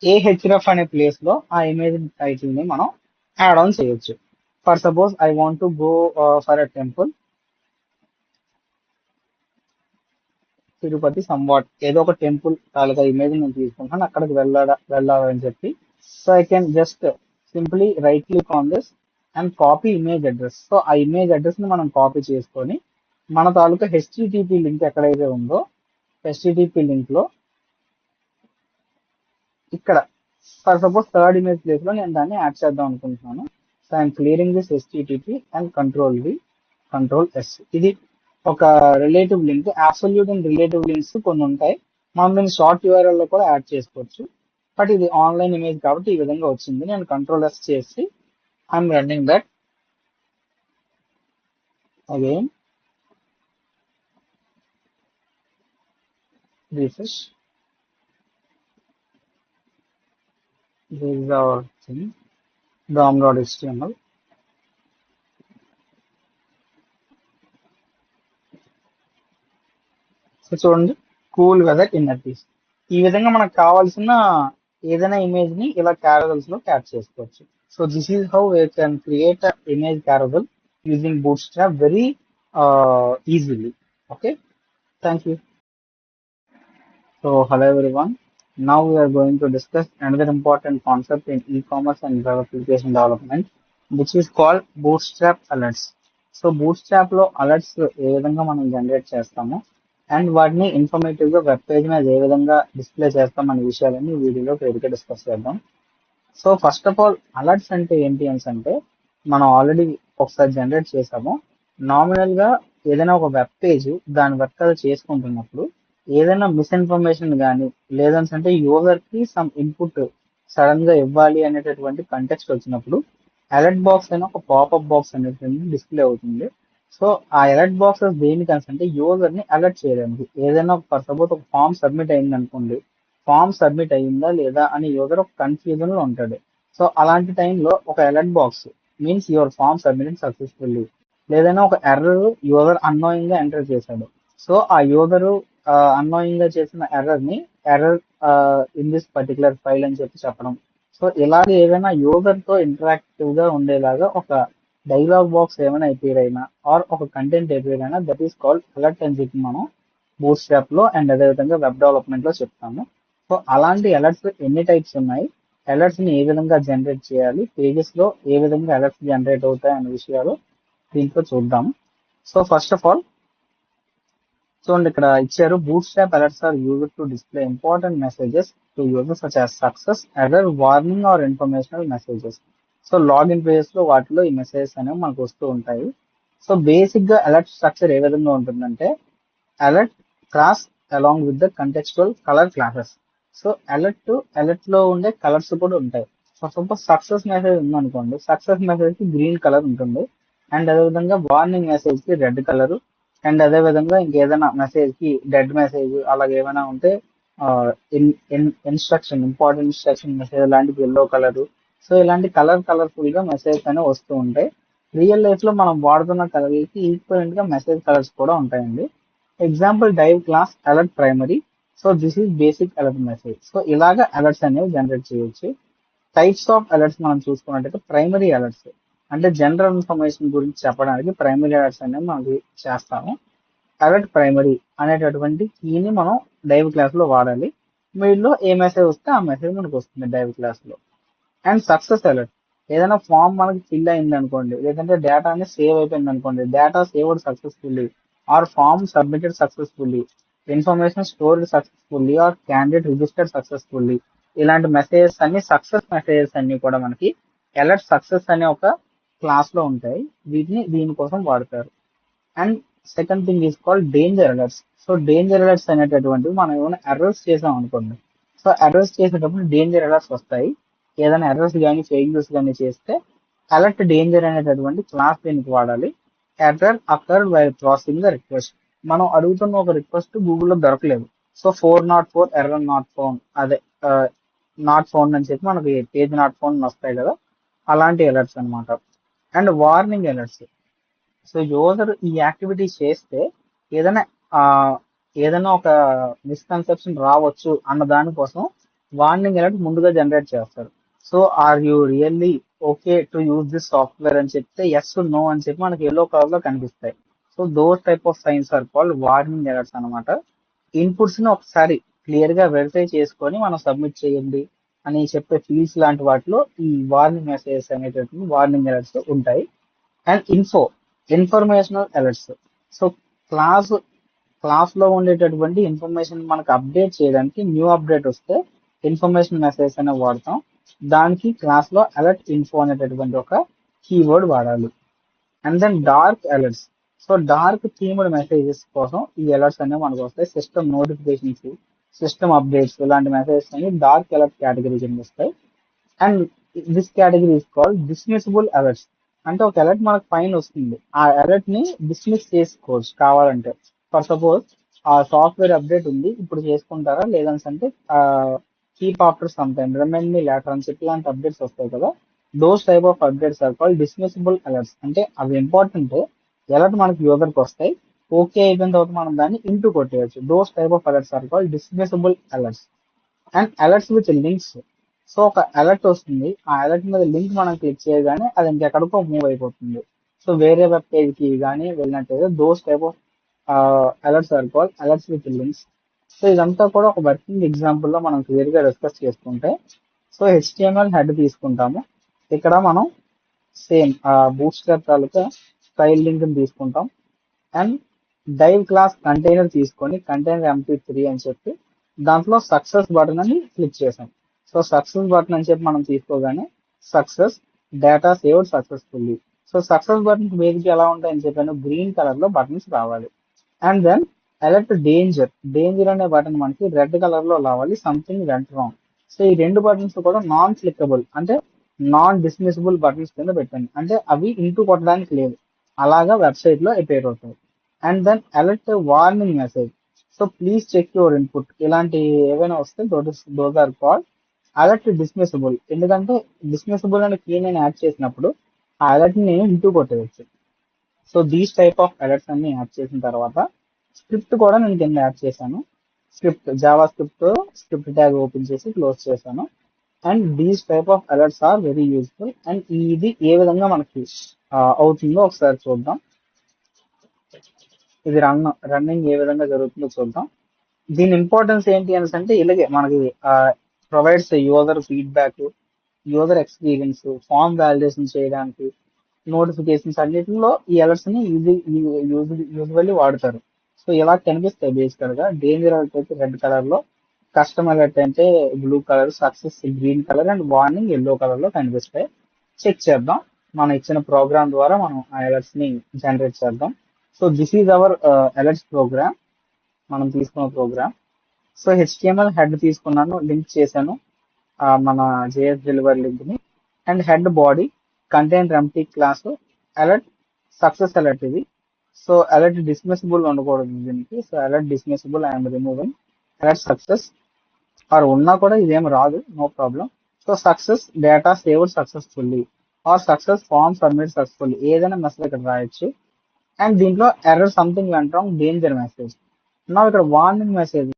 href అనే ప్లేస్ లో ఆ ఇమేజ్ టైటిల్ ని మనం యాడ్ ఆన్ చేయొచ్చు. For suppose I want to go for a temple Tirupati somewhat, ఏదో ఒక టెంపుల్ తాలూకా ఇమేజ్ నేను తీసుకుంటాను, అక్కడికి వెళ్ళాలని చెప్పి. So I can just simply right click on this and copy image address. So ఆ ఇమేజ్ అడ్రస్ ని మనం కాపీ చేసుకొని మన తాలూకా HTTP లింక్ ఎక్కడైతే ఉందో HTTP లింక్ లో ఇక్కడ for suppose third image place లో నేను దాన్ని యాడ్ చేద్దాం అనుకుంటున్నాను. So I'm clearing this HTTP and control S. ఇది ఒక relative link. Absolute and relative links కొన్ని ఉంటాయి, మనం దీన్ని షార్ట్ URL లో కూడా యాడ్ చేసుకోవచ్చు. బట్ ఇది ఆన్లైన్ ఇమేజ్ కాబట్టి ఈ విధంగా వచ్చింది. నేను కంట్రోల్ S చేసి I'm running that again, refresh. This is our thing, dom.html. So చూడండి కూల్ వెదర్ ఇన్నర్ పీస్. ఈ విధంగా మనకు కావాల్సిన ఏదైనా ఇమేజ్ ని ఇలా క్యారవెల్స్ లో క్యాచ్ చేసుకోవచ్చు. So this is how we can create image carousel using Bootstrap very easily. Okay, thank you. So hello everyone. Now we are going to discuss another important concept in e-commerce and web application development, which is called bootstrap alerts. So bootstrap లో alerts ఏ విధంగా మనం generate చేస్తాము and వాటిని informative గా web page మీద ఏ విధంగా display చేస్తాం అనే విషయాలన్నీ ఈ వీడియోలో క్లియర్గా డిస్కస్ చేద్దాం. So first of all alerts అంటే ఏంటి అంటే మనం ఆల్రెడీ ఒకసారి జనరేట్ చేసాము. నామినల్ గా ఏదైనా ఒక వెబ్ పేజ్ దాని వర్క్ అది చేసుకుంటున్నప్పుడు ఏదైనా మిస్ఇన్ఫర్మేషన్ కానీ లేదంటే యూజర్ కి సమ్ ఇన్పుట్ సడన్ గా ఇవ్వాలి అనేటటువంటి కంటెక్స్ట్ వచ్చినప్పుడు అలర్ట్ బాక్స్ అయినా ఒక పాపప్ బాక్స్ అనేటువంటి డిస్ప్లే అవుతుంది. సో ఆ అలర్ట్ బాక్సెస్ దేనికి అంటే యూజర్ ని అలర్ట్ చేయడానికి. ఏదైనా ఫర్ సపోజ్ ఒక ఫామ్ సబ్మిట్ అయింది అనుకోండి, ఫామ్ సబ్మిట్ అయిందా లేదా అని యూజర్ ఒక కన్ఫ్యూజన్ లో ఉంటాడు. సో అలాంటి టైంలో ఒక alert box means your form submitted successfully, లేదైనా ఒక ఎర్రర్ యూజర్ అన్నోయింగ్ గా ఎంటర్ చేశాడు. సో ఆ యూజర్ అన్నోయింగ్ గా చేసిన error in this particular file అని చెప్పడం. సో ఇలాగే ఏదైనా యూజర్ తో ఇంటరాక్టివ్ గా ఉండేలాగా ఒక డైలాగ్ బాక్స్ ఏమైనా అపీర్ అయినా ఆర్ ఒక కంటెంట్ అపీర్ అయినా దట్ ఈస్ కాల్డ్ అలర్ట్ అని చెప్పి మనం బూట్స్ట్రాప్ లో అండ్ అదేవిధంగా వెబ్ డెవలప్మెంట్ లో చెప్తాము. సో అలాంటి అలర్ట్స్ ఎన్ని టైప్స్ ఉన్నాయి, అలర్ట్స్ ని ఏ విధంగా జనరేట్ చేయాలి, పేజెస్ లో ఏ విధంగా అలర్ట్స్ జనరేట్ అవుతాయి అనే విషయాలు దీంట్లో చూద్దాము. సో ఫస్ట్ ఆఫ్ ఆల్ చూడండి ఇక్కడ ఇచ్చారు, Bootstrap alerts are used to display important messages to users such as success, error, warning or informational messages. So login pages లో వాటిలో ఈ మెసేజెస్ అనేవి మనకు వస్తూ ఉంటాయి. సో బేసిక్ గా అలర్ట్ స్ట్రక్చర్ ఏ విధంగా ఉంటుందంటే alert class along with the contextual colour classes. So alert లో ఉండే కలర్స్ కూడా ఉంటాయి. ఫర్ సపోజ్ సక్సెస్ మెసేజ్ ఉందనుకోండి, సక్సెస్ మెసేజ్ కి గ్రీన్ కలర్ ఉంటుంది అండ్ అదేవిధంగా వార్నింగ్ మెసేజ్ కి రెడ్ కలర్ అండ్ అదే విధంగా ఇంకేదైనా మెసేజ్ కి డెడ్ మెసేజ్ అలాగే ఏమైనా ఉంటే ఇంపార్టెంట్ ఇన్స్ట్రక్షన్ మెసేజ్ లాంటివి ఎల్లో కలర్. సో ఇలాంటి కలర్ఫుల్ గా మెసేజ్ అనేవి వస్తూ ఉంటాయి. రియల్ లైఫ్ లో మనం వాడుతున్న కలర్ కి ఈక్వలెంట్ గా మెసేజ్ కలర్స్ కూడా ఉంటాయండి. Example div class alert primary. So this is basic alert message. So ఇలాగా అలర్ట్స్ అనేవి జనరేట్ చేయొచ్చు. టైప్స్ ఆఫ్ అలర్ట్స్ మనం చూసుకున్నట్టయితే ప్రైమరీ అలర్ట్స్ అంటే జనరల్ ఇన్ఫర్మేషన్ గురించి చెప్పడానికి ప్రైమరీ అలర్ట్స్ అనేవి మనం చేస్తాము. అలర్ట్ ప్రైమరీ అనేటటువంటి కీని మనం డైవ్ క్లాస్ లో వాడాలి. వీటిలో ఏ మెసేజ్ వస్తే ఆ మెసేజ్ మనకు వస్తుంది డైవ్ క్లాస్ లో. అండ్ సక్సెస్ అలర్ట్, ఏదైనా ఫామ్ మనకి ఫిల్ అయింది అనుకోండి, లేదంటే డేటా అనేది సేవ్ అయిపోయింది అనుకోండి, data saved successfully or form submitted successfully, information stored successfully or candidate registered successfully. ఇలాంటి మెసేజెస్ అన్ని సక్సెస్ మెసేజెస్ అన్ని కూడా మనకి అలర్ట్ సక్సెస్ అనే ఒక క్లాస్ లో ఉంటాయి. వీటిని దీనికోసం వాడతారు. And second thing is called danger alerts. So danger alerts అనేటటువంటివి మనం ఏమైనా ఎర్రర్స్ చేసాం అనుకోండి. సో ఎర్రర్స్ చేసేటప్పుడు డేంజర్ అలర్ట్స్ వస్తాయి. ఏదైనా ఎర్రర్స్ కానీ ఫెయిల్యూర్స్ కానీ చేస్తే అలర్ట్ డేంజర్ అనేటటువంటి క్లాస్ దీనికి వాడాలి. Error occurred while processing the request. మనం అడుగుతున్న ఒక రిక్వెస్ట్ గూగుల్లో దొరకలేదు. సో 404 ఎర్రర్ నాట్ ఫౌండ్, అదే నాట్ ఫౌండ్ అని చెప్పి మనకి పేజ్ నాట్ ఫౌండ్ వస్తాయి కదా, అలాంటి అలర్ట్స్ అన్నమాట. And warning alerts. So user ఈ యాక్టివిటీ చేస్తే ఏదైనా ఆ, ఏదైనా ఒక మిస్కన్సెప్షన్ రావచ్చు అన్న దానికోసం వార్నింగ్ అలర్ట్ ముందుగా జనరేట్ చేస్తారు. So are you really okay to use this software అని చెప్తే ఎస్ నో అని చెప్పి మనకి ఎల్లో కలర్ లో కనిపిస్తాయి. So those type of signs are called warning alerts అనమాట. ఇన్పుట్స్ ని ఒకసారి క్లియర్ గా వెరిఫై చేసుకొని మనం సబ్మిట్ చేయండి అని చెప్పే ఫీల్డ్స్ లాంటి వాటిలో ఈ వార్నింగ్ మెసేజెస్ అనేటటువంటి వార్నింగ్ అలర్ట్స్ ఉంటాయి. And informational alerts. So class class లో ఉండేటటువంటి ఇన్ఫర్మేషన్ మనకు అప్డేట్ చేయడానికి న్యూ అప్డేట్ వస్తే ఇన్ఫర్మేషన్ మెసేజ్ అనే వాడతాం. దానికి క్లాస్ లో అలర్ట్ ఇన్ఫో అనేటటువంటి ఒక కీవర్డ్ వాడాలి. And then dark alerts. So dark themed messages కోసం ఈ అలర్ట్స్ అనేవి మనకు వస్తాయి. సిస్టమ్ నోటిఫికేషన్స్, సిస్టమ్ అప్డేట్స్ ఇలాంటి మెసేజెస్ అనేవి డార్క్ అలర్ట్ కేటగిరీ కింద వస్తాయి. And this category is called dismissible alerts. అంటే ఒక అలర్ట్ మనకు పైన వస్తుంది, ఆ అలర్ట్ ని డిస్మిస్ చేసుకోవచ్చు కావాలంటే. ఫర్ సపోజ్ ఆ సాఫ్ట్వేర్ అప్డేట్ ఉంది, ఇప్పుడు చేసుకుంటారా లేదని అంటే keep after some time, remind me later అని చెప్పి ఇలాంటి అప్డేట్స్ వస్తాయి కదా. Those type of updates are called dismissible alerts. అంటే అవి ఇంపార్టెంట్, అలర్ట్ మనకి యూజర్కి వస్తాయి, ఓకే అయిపోయిన తర్వాత మనం దాన్ని ఇంటూ కొట్టేయచ్చు. Those type of alerts are called dismissible alerts. And alerts with links. So ఒక అలర్ట్ వస్తుంది, ఆ అలర్ట్ మీద లింక్ మనం క్లిక్ చేయగానే అది ఇంకెక్కడికో మూవ్ అయిపోతుంది. సో వేరే వెబ్ పేజ్ కి కానీ వెళ్ళినట్టయితే those type of alerts are called alerts with links. So ఇదంతా కూడా ఒక వర్కింగ్ ఎగ్జాంపుల్ లో మనం క్లియర్ గా డిస్కస్ చేసుకుంటే, సో HTML హెడ్ తీసుకుంటాము. ఇక్కడ మనం సేమ్ బూట్ స్ట్రాప్ తాలూకా స్టైల్ లింక్ తీసుకుంటాం. అండ్ డైవ్ క్లాస్ కంటైనర్ తీసుకొని కంటైనర్ MP3 అని చెప్పి దాంట్లో సక్సెస్ బటన్ అని క్లిక్ చేసాం. సో సక్సెస్ బటన్ అని చెప్పి మనం తీసుకోగానే success data saved successfully. So success button basic ఎలా ఉంటాయని చెప్పాను, గ్రీన్ కలర్ లో బటన్స్ రావాలి. And then alert danger. Danger అనే బటన్ మనకి రెడ్ కలర్ లో రావాలి, సంథింగ్ వెంట్ రాంగ్. సో ఈ రెండు బటన్స్ కూడా నాన్ క్లికబుల్ అంటే నాన్ డిస్మిసిబుల్ బటన్స్ కింద పెట్టండి, అంటే అవి ఇంటూ కొట్టడానికి లేదు, అలాగా వెబ్సైట్ లో అపేర్ అవుతాయి. And then alert warning message. So please check your input, ఇలాంటి ఏవైనా వస్తే those are called alert dismissible. ఎందుకంటే డిస్మిసిబుల్ అనే కీ నేను యాడ్ చేసినప్పుడు ఆ అలర్ట్ ని నేను ఇంటూ కొట్టేయచ్చు. So these type of alerts అన్ని యాడ్ చేసిన తర్వాత స్క్రిప్ట్ కూడా నేను కింద యాడ్ చేశాను. Script JavaScript tag open చేసి క్లోజ్ చేశాను. And these type of alerts are very useful. And ఇది ఏ విధంగా మనకి అవుతుందో ఒకసారి చూద్దాం. ఇది రన్నింగ్ ఏ విధంగా జరుగుతుందో చూద్దాం. దీని ఇంపార్టెన్స్ ఏంటి అని అంటే ఇలాగే మనకి provides user feedback, user experience, form validation చేయడానికి, నోటిఫికేషన్స్ అన్నిటిలో ఈ అలర్ట్స్ ని యూజువల్లీ వాడతారు. సో ఇలా కనిపిస్తాయి బేసికల్ గా. డేంజర్ అలర్ట్ అయితే రెడ్ కలర్ లో, కస్టమ్ అలర్ట్ అంటే blue colour, success green colour and warning yellow colour లో కనిపిస్తాయి. చెక్ చేద్దాం. మనం ఇచ్చిన ప్రోగ్రామ్ ద్వారా మనం ఆ అలర్ట్స్ ని జనరేట్ చేద్దాం. So this is our alerts program, మనం తీసుకున్న ప్రోగ్రామ్. సో HTML హెడ్ తీసుకున్నాను, లింక్ చేశాను మన JS డెలివర్ లింక్ ని. And head body container empty class alert success alert ఇది. సో అలర్ట్ డిస్మిసిబుల్ ఉండకూడదు దీనికి. So alert dismissible I'm removing alert success. Or ఉన్నా కూడా ఇదేం రాదు, no problem. So success data saved successfully or success form submit successfully, ఏదైనా message ఇక్కడ రాయొచ్చు. అండ్ దీంట్లో error something went wrong, danger message. నా ఇక్కడ వార్నింగ్ మెసేజ్,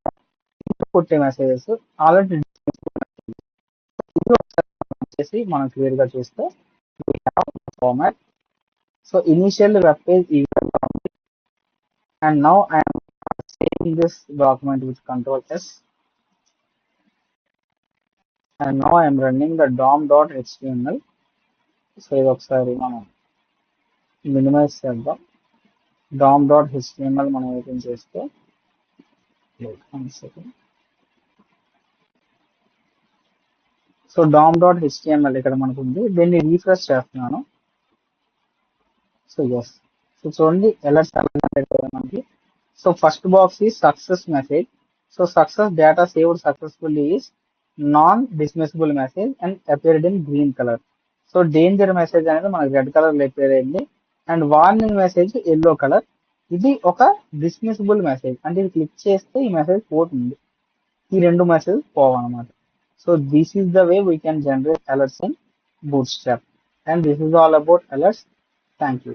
కొట్టే మెసేజెస్ ఆల్రెడీ చేసి మనం క్లియర్ గా చూస్తే format. So initial web page ఈ విధంగా ఉంది. And now I'm saving this document with Ctrl+S. And now I'm running the dom.html. So ఇది ఒకసారి మనం మినిమైజ్ చేద్దాం. dom.html మనం ఓపెన్ చేస్తే సో dom.html ఇక్కడ మనకు ఉంది. దీన్ని రీఫ్రెష్ చేస్తున్నాను. సో ఎస్, సో చూడండి అలర్ట్స్ ఎలా జనరేట్ అవుతాయి మనకి. సో ఫస్ట్ బాక్స్ ఈ success message. So success data saved successfully is non dismissible message and appeared in green colour. So danger message అనేది మనకి రెడ్ కలర్ లో అపియర్ అయింది and warning message yellow colour. ఇది ఒక డిస్మిసిబుల్ message అంటే ఇది click చేస్తే ఈ మెసేజ్ పోతుంది, ఈ రెండు మెసేజ్ పోవన్నమాట. So this is the way we can generate alerts in boot strap and this is all about alerts. Thank you.